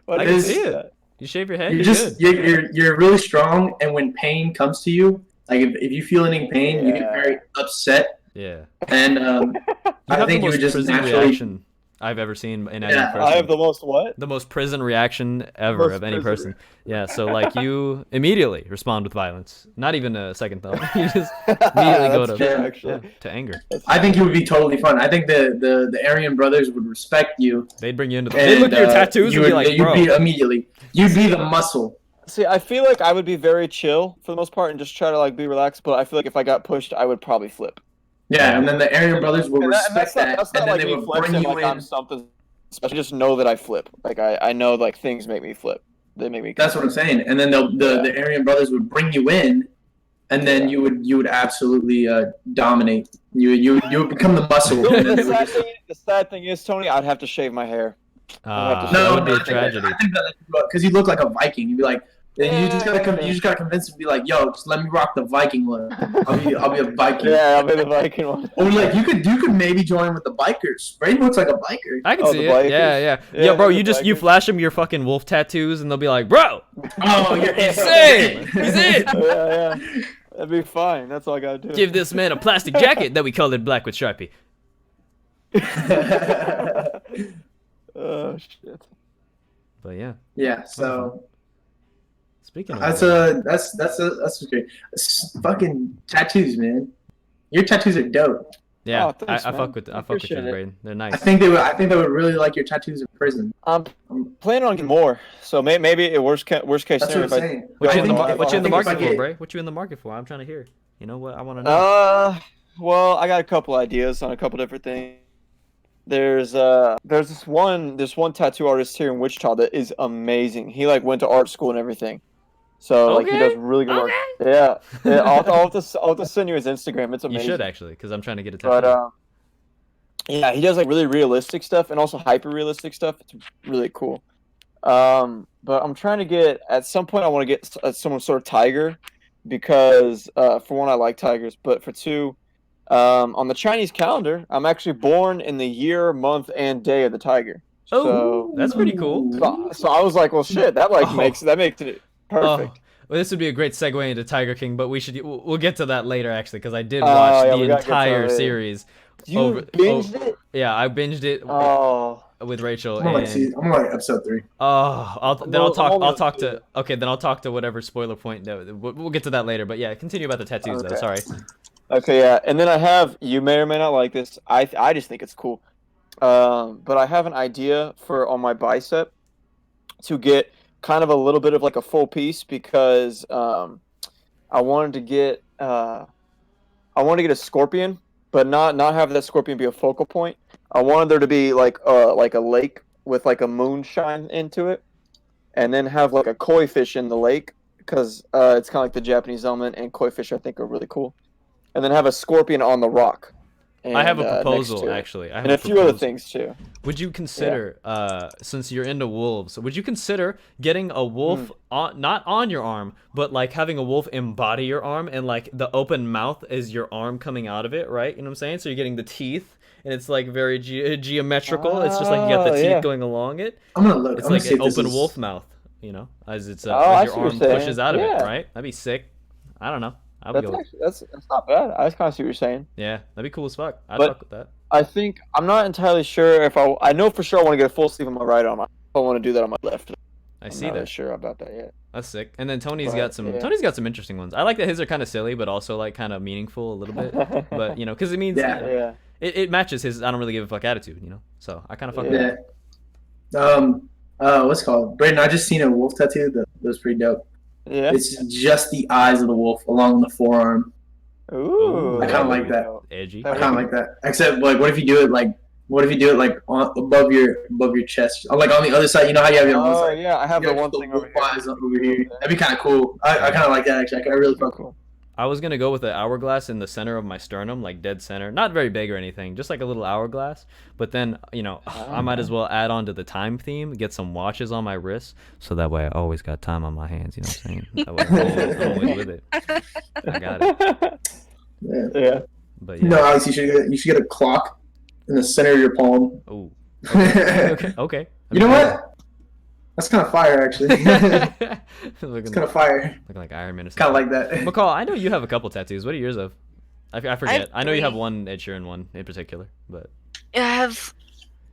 Why do I you can Is- see think it. that? You shave your head, You're you're just good. you're really strong, and when pain comes to you, like if you feel any pain, you get Yeah. very upset, Yeah. and You I have think the you most would just prison naturally. reaction I've ever seen in any Yeah, person. I have the most what? The most prison reaction ever Most of any prison person. Yeah, so like you immediately respond with violence. Not even a second thought. You just immediately go That's to true, actually. to anger. I think you would be totally fun. I think the Aryan brothers would respect you. They'd bring you into the. And, They'd look at your tattoos you and be like, you'd bro. be immediately. You'd be the muscle. See, I feel like I would be very chill for the most part and just try to like be relaxed. But I feel like if I got pushed, I would probably flip. Yeah, and then the Aryan brothers will And respect that, that's not and then like they me would bring flexing you like I'm in. something special. Just know that I flip. Like I know like things make me flip. They make me. That's what I'm saying. And then the Aryan brothers would bring you in, and then you would absolutely dominate. You would become the muscle. And then they would just, The sad thing is, Tony, I'd have to shave my hair. That no, would be a I think tragedy. that because you look like a Viking. You'd be like, you just gotta convince him to be like, yo, just let me rock the Viking look. I'll be a Viking. Yeah, I'll be the Viking one. Or like you could maybe join with the bikers. Braden looks like a biker. I can Oh, see the it. bikers? Yeah. Yeah, Bro, the you bikers. flash them your fucking wolf tattoos, and they'll be like, bro, Oh, you're he's in. He's in. Yeah. That'd be fine. That's all I gotta do. Give this man a plastic jacket that we colored black with Sharpie. Oh shit. But yeah, Yeah. So speaking of that's great. Fucking tattoos, man. Your tattoos are dope. yeah, Oh, thanks, I man. fuck with I you, appreciate it. Braden. They're I nice. think they would really like your tattoos in prison. I'm planning on getting more. So maybe a worst case That's what scenario. I'm saying. What you I in the think- what you in the I think if I market for, get- Bray? What you in the market for? I'm trying to hear. You know what I want to know. Well, I got a couple ideas on a couple different things. There's this one tattoo artist here in Wichita that is amazing. He like went to art school and everything. So like he Okay, does really good work. Yeah. I'll have to send you his Instagram. It's You amazing. should actually, because I'm trying to get a tattoo. But yeah, he does like really realistic stuff and also hyper realistic stuff. It's really cool. But I'm trying to get at some point I want to get some sort of tiger because for one I like tigers, but for two, on the Chinese calendar I'm actually born in the year, month, and day of the tiger. Oh, that's pretty cool. So I was like, well, shit, that like Oh. makes it perfect. Oh, well, this would be a great segue into Tiger King, but we'll get to that later actually, because I did Oh, watch yeah, the we gotta get to that entire later. series. You Over- binged it? Yeah, I binged it Oh. with Rachel, I'm like, and I'm like episode 3. I'll I'm talk to whatever spoiler point. We'll get to that later. But yeah, continue about the tattoos though. Okay. Sorry. Okay, yeah, and then I have. You may or may not like this. I just think it's cool. But I have an idea for on my bicep to get kind of a little bit of like a full piece because I wanted to get a scorpion, but not have that scorpion be a focal point. I wanted there to be like a lake with like a moonshine into it, and then have like a koi fish in the lake because it's kind of like the Japanese element, and koi fish I think are really cool. And then have a scorpion on the rock. I have a next proposal to it. actually. I have And a few other proposal. things too. Would you consider, since you're into wolves, would you consider getting a wolf not on your arm, but like having a wolf embody your arm, and like the open mouth is your arm coming out of it, right? You know what I'm saying? So you're getting the teeth, and it's like very geometrical. It's just like you got the Oh, teeth yeah. going along it. I'm gonna look. It's I'm gonna like see an if this open is- wolf mouth, you know, as it's I as your see what arm you're saying. pushes out of it, Yeah. right? That'd be sick. I don't know. I would That's go. actually, that's not bad. I kind of see what you're saying. Yeah, that'd be cool as fuck. I'd But- fuck with that. I think I'm not entirely sure if I know for sure I want to get a full sleeve on my right arm. I want to do that on my left. I I'm see not really that. sure about that yet. That's sick. And then Tony's But, got some. yeah. Tony's got some interesting ones. I like that his are kind of silly, but also like kind of meaningful a little bit. But you know, because it means Yeah. Yeah. it matches his I don't really give a fuck attitude, you know. So I kind of fuck with Yeah. it. What's it called? Brayden, I just seen a wolf tattoo that was pretty dope. Yeah. It's just the eyes of the wolf along the forearm. Ooh. I kind of like that. Edgy. I kind of like that. Except, like, what if you do it like above your chest, or, like on the other side? You know how you have your one Oh side. yeah, I have You the got one the thing wolf over here. eyes over here. That'd be kind of cool. I kind of like that actually. I really fuck cool. I was gonna go with an hourglass in the center of my sternum, like dead center, not very big or anything, just like a little hourglass. But then, you know, I might as well add on to the time theme, get some watches on my wrists, so that way I always got time on my hands. You know what I'm saying? That way I'm always with it. I got it. Yeah. Yeah. But yeah. No, Alex, you should get a clock in the center of your palm. Oh. Okay. Okay. You know what? That's kind of fire, actually. It's looking, kind of fire. looking like Iron Man or Kind of something. like that. McCall, I know you have a couple tattoos. What are yours of? I forget. I know you have 3. one Ed Sheeran one in particular, but Yeah, I have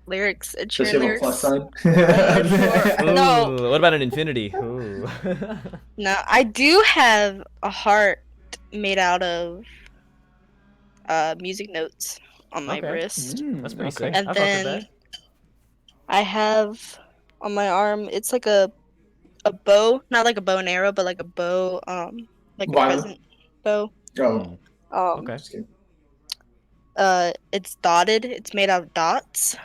lyrics, Ed Does Sheeran she have a lyrics. plus sign? No. Ooh, what about an infinity? Ooh. No, I do have a heart made out of music notes on my Okay. wrist. That's pretty Okay. sick. And I fuck with then that. I have on my arm, it's like a bow, not like a bow and arrow, but like a bow, like a Violin. present bow. Oh, Okay. just kidding. It's dotted. It's made out of dots.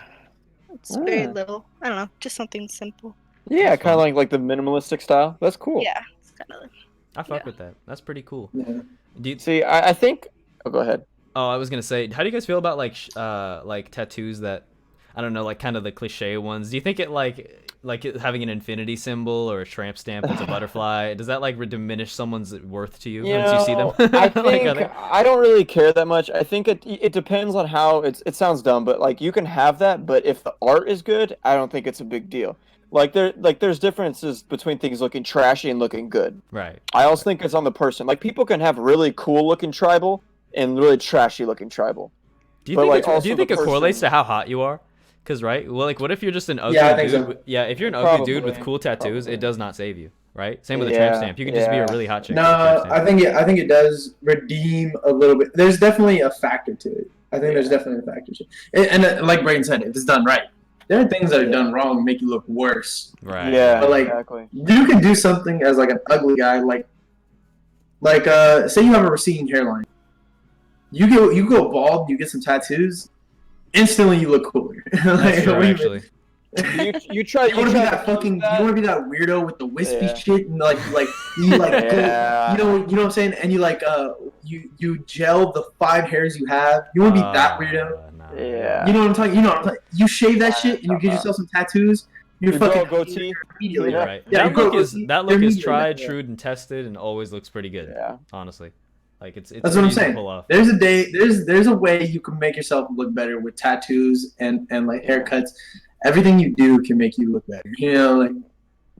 It's very Ah. little. I don't know, just something simple. Yeah, kind of like the minimalistic style. That's cool. Yeah, it's kind of. I fuck Yeah. with that. That's pretty cool. Yeah. Do you, See, I think. Oh, go ahead. oh, I was gonna say, how do you guys feel about like tattoos that, I don't know, like kind of the cliche ones? Do you think it like it having an infinity symbol or a tramp stamp that's a butterfly, does that like diminish someone's worth to you once you see them? I Like, think are they- I don't really care that much. I think it depends on how it sounds dumb, but like you can have that, but if the art is good, I don't think it's a big deal. There's differences between things looking trashy and looking good. Right. I also think it's on the person. Like people can have really cool looking tribal and really trashy looking tribal. Do you But, think like, do you also think the it correlates person- to how hot you are? Cause right, well, like, what if you're just an ugly Yeah, I think dude? so. Yeah, if you're an ugly dude with Probably, cool tattoos, probably. it does not save you, right? Same with a tramp Yeah, stamp. You can just be a yeah. really hot chick. No, with a tramp stamp. I think it does redeem a little bit. There's definitely a factor to it. I think there's definitely a factor to it. And like Brayden said, if it's done right, there are things that are done wrong make you look worse. Right. Yeah, But, like, exactly. You can do something as like an ugly guy, like say you have a receding hairline. You go bald, you get some tattoos, instantly you look cooler. That's true, what do you- actually. You try. You want to be try that to fucking. use that. You want to be that weirdo with the wispy Yeah. shit and like you like Yeah. go, you know what I'm saying, and you like you gel the 5 hairs you have. You want to be that weirdo. Nah. Yeah. You know what I'm talking. You know what I'm talking. You shave that shit and you get Uh-huh. yourself some tattoos. You're You grow a fucking goatee. immediately. You're Yeah. right. Yeah, that you grow look a is goatee, that you're look is immediately tried, yeah. true, and tested, and always looks pretty good. Yeah. Honestly, like it's That's what pretty I'm easy to saying. pull off. There's a day. There's a way you can make yourself look better with tattoos and like haircuts. Everything you do can make you look better. You know, like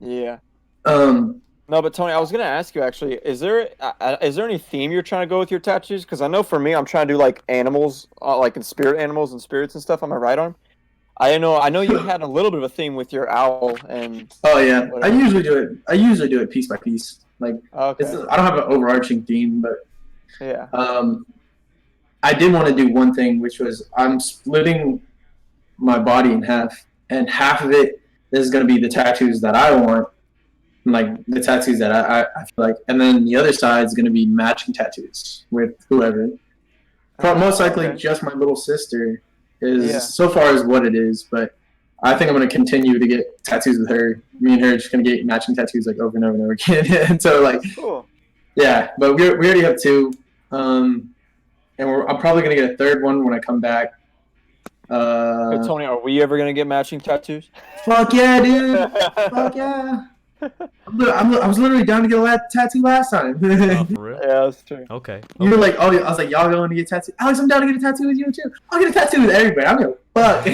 Yeah. um. No, but Tony, I was gonna ask you actually, is there any theme you're trying to go with your tattoos? Because I know for me, I'm trying to do like animals, like in spirit animals and spirits and stuff on my right arm. I know you had a little bit of a theme with your owl and. Oh yeah, I Whatever. usually do it piece by piece. Like Okay. I don't have an overarching theme, but Yeah. I did want to do one thing, which was I'm splitting my body in half, and half of it is going to be the tattoos that I want, like the tattoos that I feel like, and then the other side is going to be matching tattoos with whoever. Most likely, Okay. just my little sister is Yeah. so far is what it is, but I think I'm going to continue to get tattoos with her. Me and her are just going to get matching tattoos like over and over and over again. And so like, Cool. yeah, but we already have 2, and I'm probably going to get a 3rd one when I come back. So, Tony, are we ever gonna get matching tattoos? Fuck yeah, dude. Fuck yeah. I was literally down to get a tattoo last time. Oh, for real? Yeah, that's true. Okay. You were like, oh, I was like, y'all going to get a tattoo? Alex, I'm down to get a tattoo with you too. I'll get a tattoo with everybody. I don't give a fuck.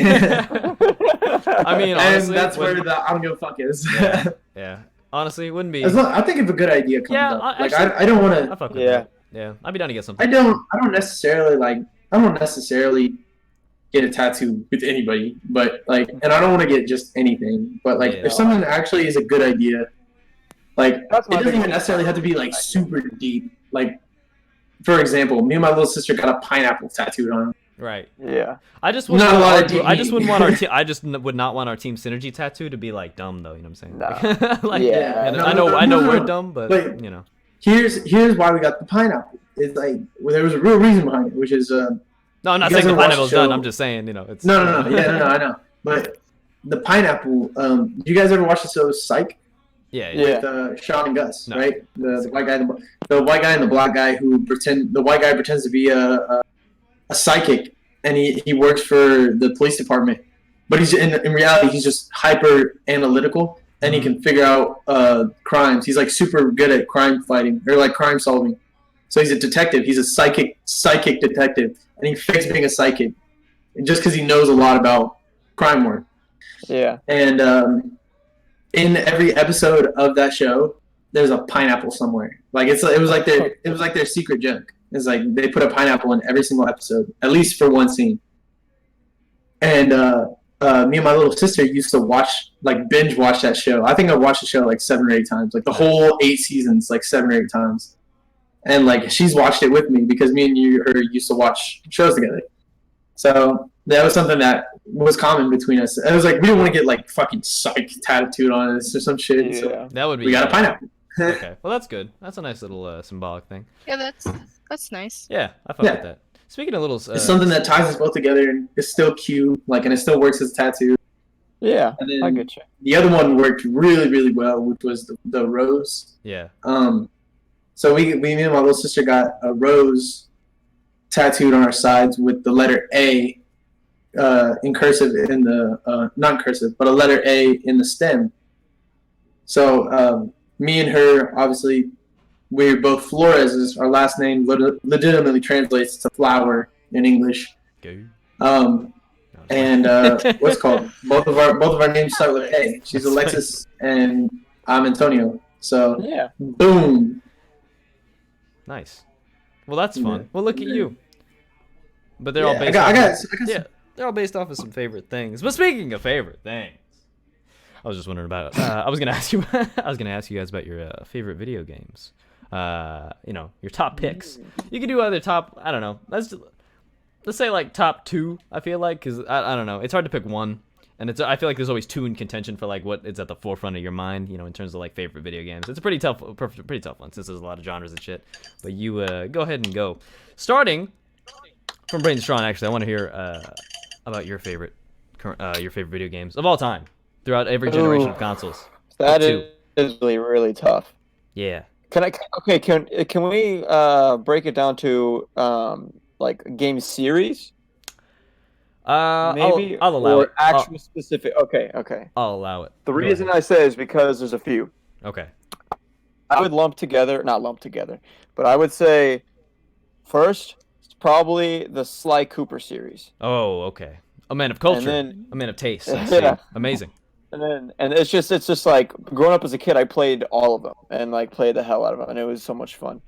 I mean, and honestly, that's where when- the I don't give a fuck is. Yeah. Yeah. Honestly, it wouldn't be. I think if a good idea comes Yeah, up, actually, I don't want I to. fuck with Yeah. that. Yeah. I'd be down to get something. I don't necessarily get a tattoo with anybody, but like, and I don't want to get just anything, but like, Yeah. if something actually is a good idea, like, it That's my doesn't big even necessarily have to be like super deep. Like, for example, me and my little sister got a pineapple tattooed on. Right. Yeah. I just wouldn't Not a lot want of our, DE. I just wouldn't want our I just would not want our team synergy tattoo to be like dumb though. You know what I'm saying? No. Like, Yeah. and No, I know no. we're dumb, but Like, you know. here's why we got the pineapple. It's like, well, there was a real reason behind it, which is No, I'm not You guys saying the ever watch pineapple's the done. show? I'm just saying, you know, it's no, I know. But the pineapple. You guys ever watch the show Psych yeah. with Sean and Gus? No. Right, the white guy, the white guy and the black guy the white guy pretends to be a psychic, and he works for the police department, but he's in reality he's just hyper analytical, and he can figure out crimes. He's like super good at crime fighting or like crime solving. So he's a detective. He's a psychic detective, and he fakes being a psychic, just because he knows a lot about crime work. Yeah. And in every episode of that show, there's a pineapple somewhere. Like it was like their secret joke. It's like they put a pineapple in every single episode, at least for one scene. And me and my little sister used to binge watch that show. I think I watched the show like 7 or 8 times, like the whole 8 seasons, like 7 or 8 times. And like she's watched it with me because me and her used to watch shows together. So that was something that was common between us. It was like we didn't want to get like fucking psych tattooed on us or some shit. Yeah. So That would be. we got a pineapple. Okay, well that's good. That's a nice little symbolic thing. Yeah, that's nice. Yeah, I fuck with that. Speaking of little, It's something that ties us both together, and it's still cute. Like, and it still works as a tattoo. Yeah. And then I get you. the other one worked really, really well, which was the rose. yeah, So me and my little sister got a rose tattooed on our sides with the letter A in cursive in the not cursive, but a letter A in the stem. So me and her, obviously, we're both Flores. Our last name legitimately translates to flower in English. go. And what's it called? Both of our names start with A. She's Alexis, and I'm Antonio. So Yeah. boom. Nice. Well, that's fun. Yeah. Well, look at you. But they're all Yeah, based. I got yeah, some- they're all based off of some favorite things. But speaking of favorite things, I was just wondering about. I was gonna ask you. I was gonna ask you guys about your favorite video games. Your top picks. You can do other top. I don't know. Let's say like top 2. I feel like because I don't know. It's hard to pick one, and I feel like there's always 2 in contention for like what is at the forefront of your mind. You know, in terms of like favorite video games. It's a pretty tough one since there's a lot of genres and shit. But you go ahead and go. Starting from Brain Strong. Actually, I want to hear about your favorite video games of all time throughout every generation of consoles. That Two. is really, really tough. Yeah. Can we break it down to like a game series? Maybe I'll allow or it. actual specific. Okay. I'll allow it. The Go reason ahead. I say is because there's a few. Okay. I would not lump together, but I would say first it's probably the Sly Cooper series. Oh, okay. A man of culture. then- a man of taste. I Yeah. see. Amazing. And it's just like growing up as a kid, I played all of them and like played the hell out of them, and it was so much fun.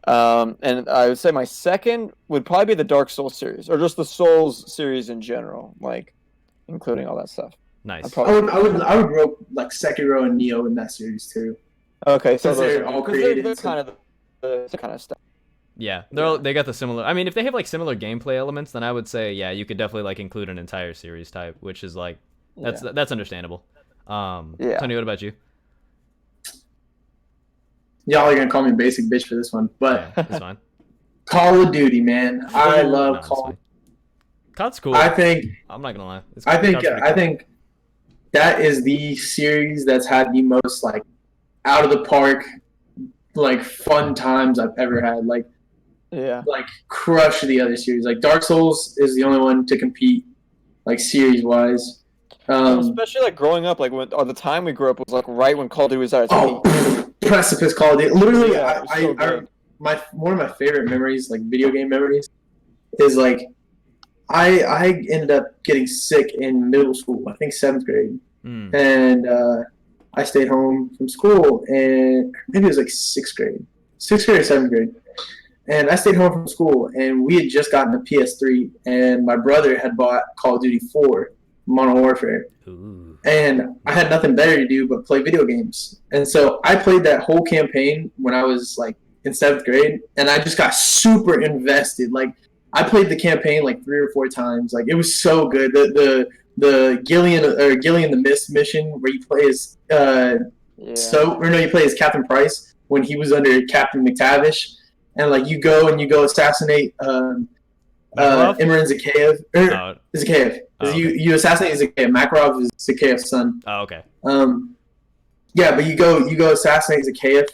And I would say my second would probably be the Dark Souls series, or just the Souls series in general, like including all that stuff. Nice. I would rope like Sekiro and Neo in that series too. Okay, so Since they're those all because created, they're so- kind of the kind of stuff. Yeah, they got the similar. I mean, if they have like similar gameplay elements, then I would say yeah, you could definitely like include an entire series type, which is like that's understandable. Yeah. Tony, what about you? Y'all are gonna call me basic bitch for this one, but Yeah, it's fine. Call of Duty, man. I No, love it's Call. fine. COD's cool. I think I'm not gonna lie. I think that is the series that's had the most like out of the park, like fun times I've ever had. Like crush the other series. Like Dark Souls is the only one to compete, like series wise. Especially like growing up, like when the time we grew up was like right when Call of Duty was at its peak. Precipice Call of Duty. Literally, Yeah, it was so good. one of my favorite memories, like video game memories, is like I ended up getting sick in middle school. I think 7th grade, and I stayed home from school, and maybe it was like 6th grade or 7th grade. And I stayed home from school, and we had just gotten a PS3, and my brother had bought Call of Duty 4, Modern Warfare. Ooh. And I had nothing better to do but play video games. And so I played that whole campaign when I was like in 7th grade, and I just got super invested. Like I played the campaign like 3 or 4 times. Like it was so good. The Gillian the Mist mission where you play as you play as Captain Price when he was under Captain McTavish, and like you go assassinate Imran Zakhaev. Zakhaev. You assassinate Zakhaev. Makarov is Zakhaev's son. Oh, okay. Yeah, but you go assassinate Zakhaev,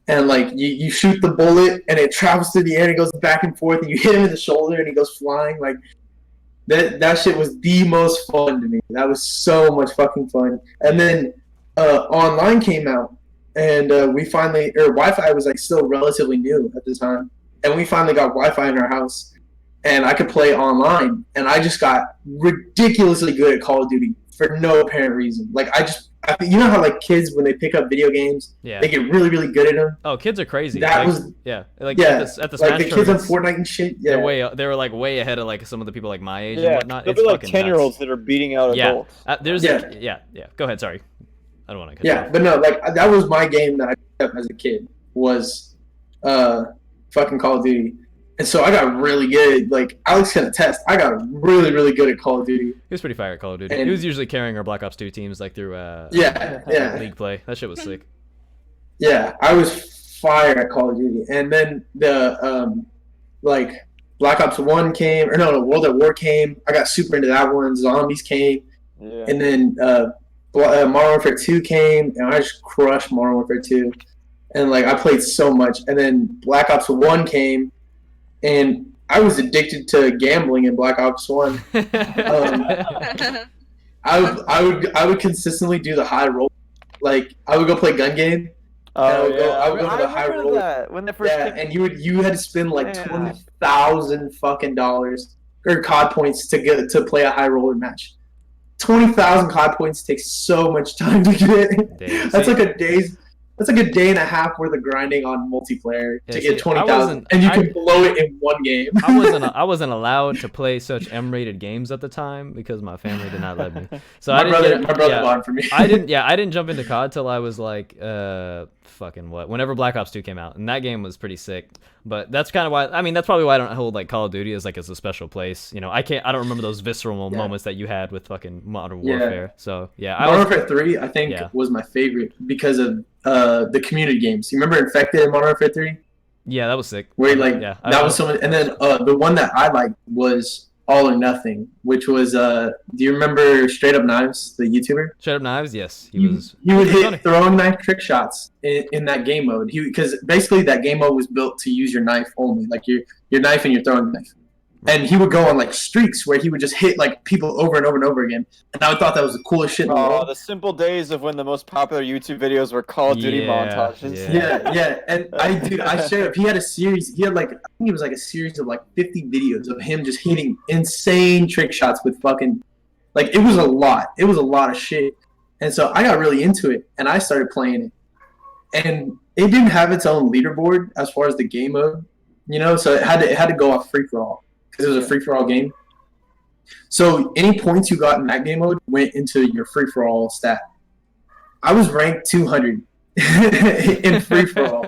and like you shoot the bullet and it travels through the air and it goes back and forth and you hit him in the shoulder and he goes flying. Like that shit was the most fun to me. That was so much fucking fun. And then online came out, and Wi-Fi was like still relatively new at the time, and we finally got Wi-Fi in our house, and I could play online, and I just got ridiculously good at Call of Duty for no apparent reason. Like you know how like kids when they pick up video games, they get really really good at them. Oh, kids are crazy. That like, was at the Smash like the kids on Fortnite and shit. Yeah, they were like way ahead of like some of the people like my age and Yeah, whatnot. there'll It's be like fucking 10-year-olds that are beating out adults. Go ahead. Sorry, I don't want to cut you off. But no, like that was my game that I picked up as a kid was fucking Call of Duty. And so I got really good. Like Alex can attest, I got really, really good at Call of Duty. He was pretty fire at Call of Duty. And, he was usually carrying our Black Ops 2 teams like through league play. That shit was sick. Yeah, I was fire at Call of Duty. And then the like Black Ops 1 came, or no, World at War came. I got super into that one. Zombies came, and then Modern Warfare 2 came, and I just crushed Modern Warfare 2. And like I played so much. And then Black Ops 1 came. And I was addicted to gambling in Black Ops 1. I would consistently do the high roll. Like I would go play gun game. I would go to the high roll. That. When the first and you had to spend like $20,000 fucking dollars or COD points to play a high roller match. 20,000 COD points takes so much time to get. That's like a day and a half worth of grinding on multiplayer to get 20,000, and you can blow it in one game. I wasn't allowed to play such M-rated games at the time because my family did not let me. So my brother bought for me. I didn't jump into COD till I was like whenever Black Ops 2 came out, and that game was pretty sick. But that's kind of why. I mean, that's probably why I don't hold like Call of Duty as a special place. You know, I don't remember those visceral moments that you had with fucking Modern Warfare. So yeah, Modern Warfare 3 I think was my favorite because of the community games. You remember Infected in Modern Warfare 3? Yeah, that was sick. Where that was so much. And then the one that I liked was All or Nothing, which was do you remember Straight Up Knives, the YouTuber? Straight Up Knives, yes. He would hit throwing knife trick shots in that game mode. Because basically that game mode was built to use your knife only, like your knife and your throwing knife. And he would go on like streaks where he would just hit like people over and over and over again. And I thought that was the coolest shit in the world. The simple days of when the most popular YouTube videos were Call of Duty montages. Yeah. And I shared it. He had a series. He had I think it was like a series of like 50 videos of him just hitting insane trick shots with fucking, like it was a lot. It was a lot of shit. And so I got really into it and I started playing it. And it didn't have its own leaderboard as far as the game mode, you know, so it had to go off free for all. Because it was a free-for-all game. So any points you got in that game mode went into your free-for-all stat. I was ranked 200 in free-for-all.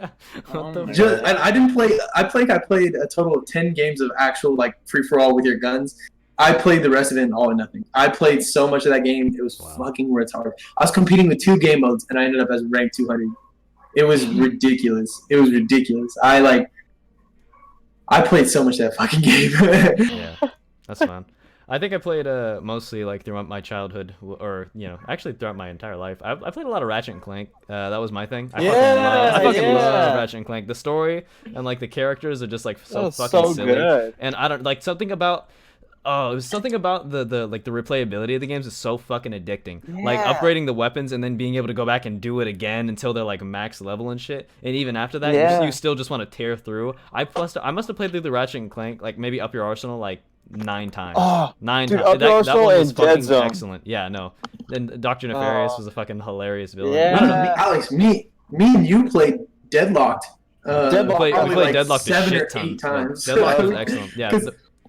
I didn't play. I played a total of 10 games of actual like free-for-all with your guns. I played the rest of it in All or Nothing. I played so much of that game. It was fucking retarded. I was competing with 2 game modes, and I ended up as ranked 200. It was ridiculous. I played so much of that fucking game. Yeah, that's fun. I think I played mostly like throughout my childhood, or actually throughout my entire life. I played a lot of Ratchet and Clank. That was my thing. I fucking love Ratchet and Clank. The story and like the characters are just like so fucking silly. Good. And I don't like something about. Oh, it was something about the replayability of the games is so fucking addicting. Yeah. Like upgrading the weapons and then being able to go back and do it again until they're like max level and shit. And even after that, you still just want to tear through. I must have played through the Ratchet and Clank like maybe Up Your Arsenal like 9 times. Oh, 9 dude, times. Up Your Arsenal that one was and Dead fucking Zone. excellent. Yeah, no. Then Dr. Nefarious was a fucking hilarious villain. Yeah. Alex, me and you played Deadlocked. We played like Deadlocked 7 a or shit 8 ton. times. Deadlocked was excellent. Yeah.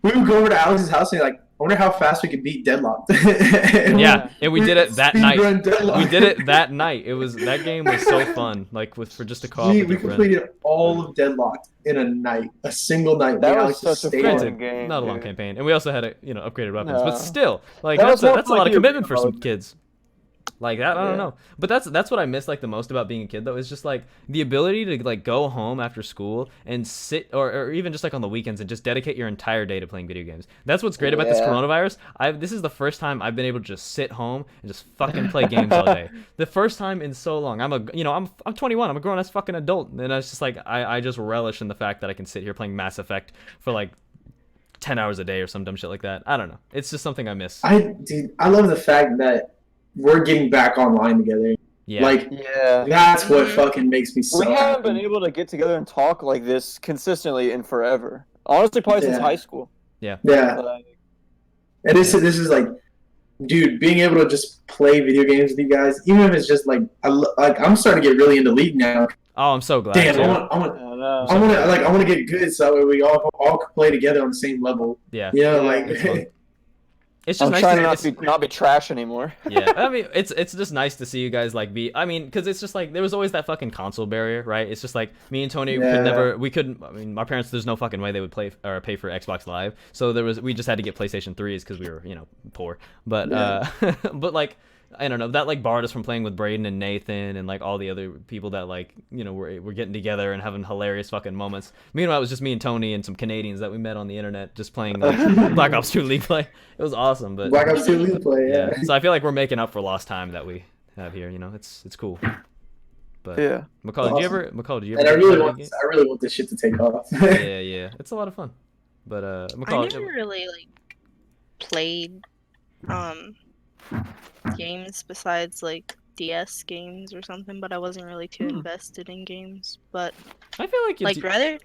We would go over to Alex's house and like wonder how fast we could beat Deadlocked. Yeah, and we did it that night. Speedrun Deadlocked. We did it that night. That game was so fun. Like for just a co-op We with your friend. completed all of Deadlocked in a night, a single night. That Me and was Alex just such a stayed fun on. Granted, game, not a long dude. campaign, and we also had upgraded weapons, but No. still, like That that's was more a like lot of the commitment for some original. kids. Like that, I don't Yeah. know, but that's what I miss like the most about being a kid though, is just like the ability to like go home after school and sit, or even just like on the weekends and just dedicate your entire day to playing video games. That's what's great about this Yeah. coronavirus. This is the first time I've been able to just sit home and just fucking play games all day. The first time in so long. I'm 21. I'm a grown ass fucking adult, and I was just like I just relish in the fact that I can sit here playing Mass Effect for like 10 hours a day or some dumb shit like that. I don't know. It's just something I miss. Dude, I love the fact that we're getting back online together. Yeah. Like, Yeah. that's what Mhm. fucking makes me so We haven't been happy. able to get together and talk like this consistently in forever. Honestly, probably since Yeah. high school. Yeah. Like, And this is like, dude, being able to just play video games with you guys, even if it's just like, I'm starting to get really into League now. Oh, I'm so glad. Damn, too. I I want, don't know. I want to get good so that way we all can play together on the same level. Yeah. You know, Yeah, like, it's fun. It's just I'm nice trying to not it's- to not be trash anymore. Yeah, I mean, it's just nice to see you guys like be. I mean, because it's just like there was always that fucking console barrier, right? It's just like me and Tony Yeah. we couldn't. I mean, my parents, there's no fucking way they would play or pay for Xbox Live, so we just had to get PlayStation 3s because we were poor. But but like I don't know, that like barred us from playing with Braden and Nathan and like all the other people that like were getting together and having hilarious fucking moments. Meanwhile, it was just me and Tony and some Canadians that we met on the internet just playing like Black Ops 2 League play. It was awesome, but Black Ops 2 League play, yeah. so I feel like we're making up for lost time that we have here. It's cool. But Yeah. McCall, did you ever And I get really into want, that I really want this shit to take off. game? Yeah, it's a lot of fun. But I McCall, never really like played games besides like DS games or something, but I wasn't really too invested in games. But I feel like like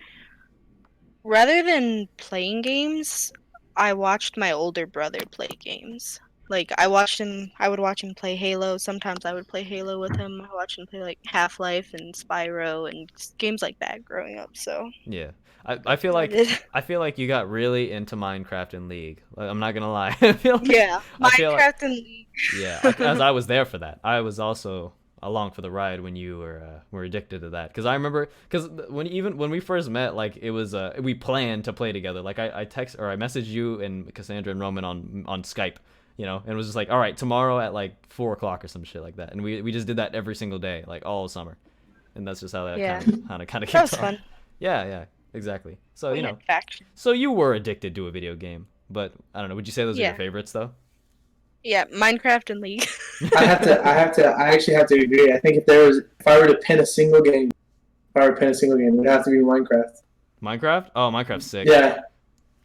rather than playing games, I watched my older brother play games. Like I would watch him play Halo. Sometimes I would play Halo with him. I watched him play like Half-Life and Spyro and just games like that growing up. So yeah. I feel like did. I feel like you got really into Minecraft and League. Like, I'm not gonna lie. I feel like, yeah, I feel like- Minecraft and League. Yeah, as I was there for that. I was also along for the ride when you were addicted to that. Because I remember, when we first met, like it was we planned to play together. Like I messaged you and Cassandra and Roman on Skype, and it was just like, all right, tomorrow at like 4 o'clock or some shit like that. And we just did that every single day, like all summer. And that's just how that Yeah. kind of kicked That was off. fun. Yeah, exactly. So We you had know, factions. so you were addicted to a video game, but I don't know. Would you say those are Yeah. your favorites though? Yeah, Minecraft and League. I actually have to agree. I think if I were to pin a single game, it would have to be Minecraft. Minecraft? Oh, Minecraft's sick. Yeah.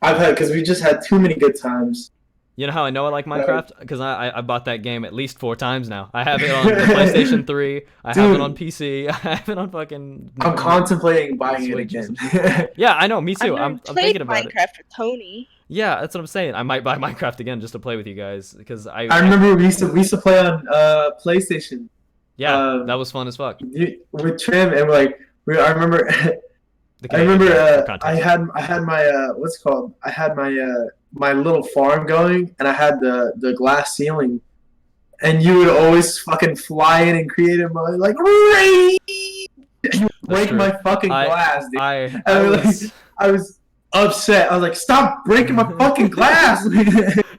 Because we just had too many good times. You know how I know I like Minecraft? Because I bought that game at least 4 times now. I have it on the PlayStation 3. I have it Dude. on PC. I have it on fucking. I'm contemplating buying it Switch or again. Yeah, I know. Me too. I've I'm never played thinking about it. Minecraft with Tony. Yeah, that's what I'm saying. I might buy Minecraft again just to play with you guys because I. I remember we used to play on PlayStation Yeah, that was fun as fuck. with Trim, and I remember. The I Canadian remember guy for I context. had my what's it called? I had my little farm going, and I had the glass ceiling, and you would always fucking fly in and create a mode like raid. You would break true. my fucking I- glass, dude. I I was upset. I was like, stop breaking my fucking glass.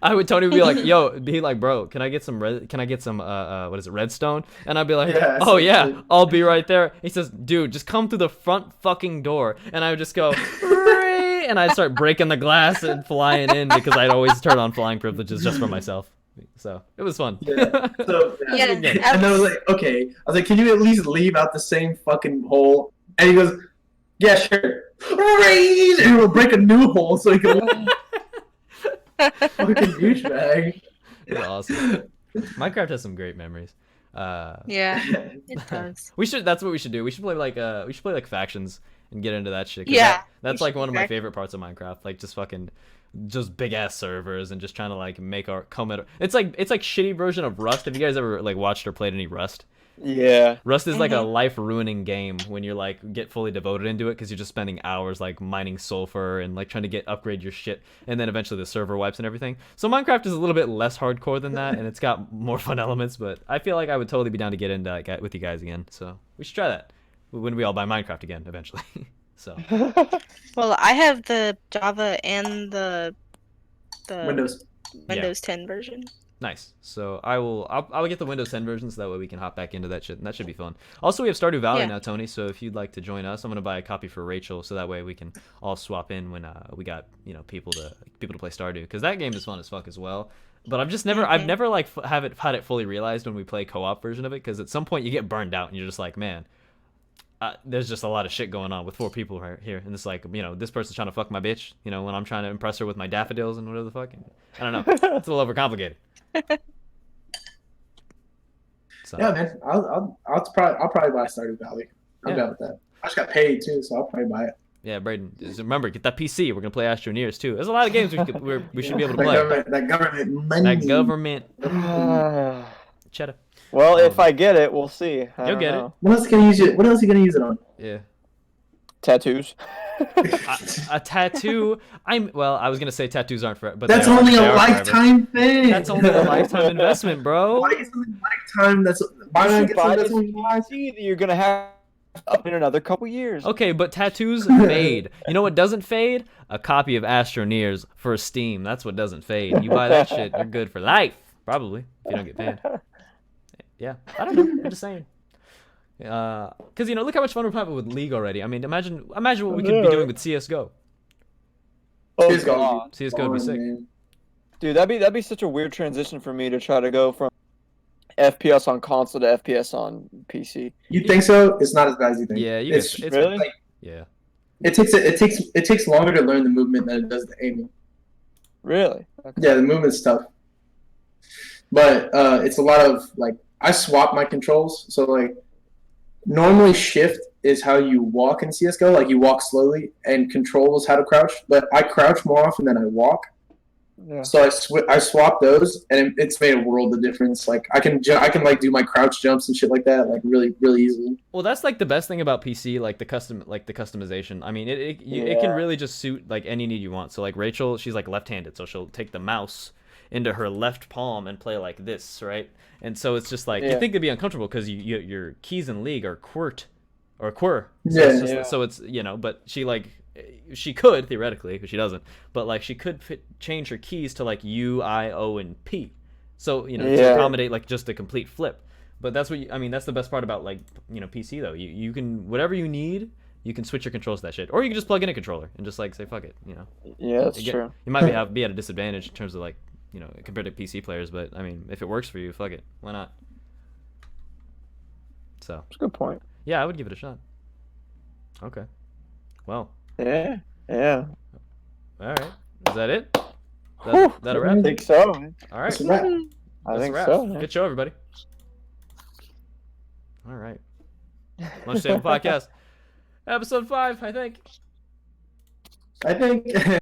Tony would be like, yo, be like, bro, can I get some what is it, redstone? And I'd be like, Yeah, oh yeah, essentially. I'll be right there. He says, dude, just come through the front fucking door. And I would just go, "Hooray," and I'd start breaking the glass and flying in because I'd always turn on flying privileges just for myself. So it was fun. Yeah. So, Yeah, and I was like, okay. I was like, can you at least leave out the same fucking hole? And he goes, yeah, sure. Raid! And we'll break a new hole so he can fucking douchebag. It's awesome. Minecraft has some great memories. Yeah, it does. That's what we should do. We should play like factions and get into that shit. 'cause Yeah, that's we like should one of do my that. favorite parts of Minecraft. Like just big ass servers and just trying to like make our come at. It's like shitty version of Rust. Have you guys ever like watched or played any Rust? Yeah. Rust is like a life-ruining game when you're like get fully devoted into it because you're just spending hours like mining sulfur and like trying to upgrade your shit, and then eventually the server wipes and everything. So Minecraft is a little bit less hardcore than that, and it's got more fun elements. But I feel like I would totally be down to get into like, with you guys again. So we should try that when we all buy Minecraft again eventually. So Well, I have the Java and the Windows. Windows 10 version. nice. So I'll get the Windows 10 version so that way we can hop back into that shit, and that should be fun. Also, we have Stardew Valley Yeah. now, Tony. So if you'd like to join us, I'm gonna buy a copy for Rachel so that way we can all swap in when we got people to play Stardew, because that game is fun as fuck as well. But I've never like had it fully realized when we play co-op version of it, because at some point you get burned out and you're just like, man, there's just a lot of shit going on with 4 people right here, and it's like, this person's trying to fuck my bitch, when I'm trying to impress her with my daffodils and whatever the fuck. I don't know, it's a little overcomplicated. So. Yeah, man. I'll probably buy Stardew Valley. I'm down with that. I just got paid too, so I'll probably buy it. Yeah, Braden. Just remember, get that PC. We're gonna play Astroneers too. There's a lot of games we should be able to play. That government money. That government cheddar. Well, if I get it, we'll see. You'll get it. What else can you use it? What else are you gonna use it on? Yeah. Tattoos. A tattoo. I was gonna say tattoos aren't forever, but That's they are- only they a are forever. lifetime thing. That's only a lifetime investment, bro. Why is it a lifetime? Why You not should get buy something this that's only lifetime? PC that you're gonna have up in another couple years. Okay, but tattoos fade. You know what doesn't fade? A copy of Astroneers for Steam. That's what doesn't fade. You buy that shit, you're good for life. Probably, if you don't get paid. Yeah, I don't know. I'm just saying. Because look how much fun we're having with League already. I mean, imagine what we could be doing with CS:GO. Oh, CS:GO. God. CS:GO would be sick. Man. Dude, that'd be such a weird transition for me to try to go from FPS on console to FPS on PC. You think so? It's not as bad as you think. Yeah, it's really? like, Yeah. it takes longer to learn the movement than it does the aiming. Really? Okay. Yeah, the movement's tough. But it's a lot of like I swap my controls. So like normally shift is how you walk in CS:GO, like you walk slowly, and control is how to crouch. But I crouch more often than I walk. Yeah. So I swap those, and it's made a world of difference. Like I can like do my crouch jumps and shit like that, like really easily. Well, that's like the best thing about PC, like the customization. I mean, it can really just suit like any need you want. So like Rachel, she's like left-handed, so she'll take the mouse into her left palm and play like this, right? And so it's just like you think it'd be uncomfortable because your keys in League are QWERT or QWER. So Yeah. it's just, so it's but she could theoretically, but she doesn't. But like she could change her keys to like U, I, O, and P. So to accommodate like just a complete flip. But that's what that's the best part about like PC though. You can whatever you need, you can switch your controls to that shit, or you can just plug in a controller and just like say fuck it. Yeah, that's true. You might be at a disadvantage in terms of like compared to PC players, but I mean if it works for you, fuck it, why not? So That's a good point. yeah, I would give it a shot. Okay, well. Yeah. All right. Is that it? Whew, That a wrap? I think so. All right. That's a wrap. I That's think a wrap. so. Man. Good show, everybody. All right. Lunch Table Podcast, episode 5, I think. I think.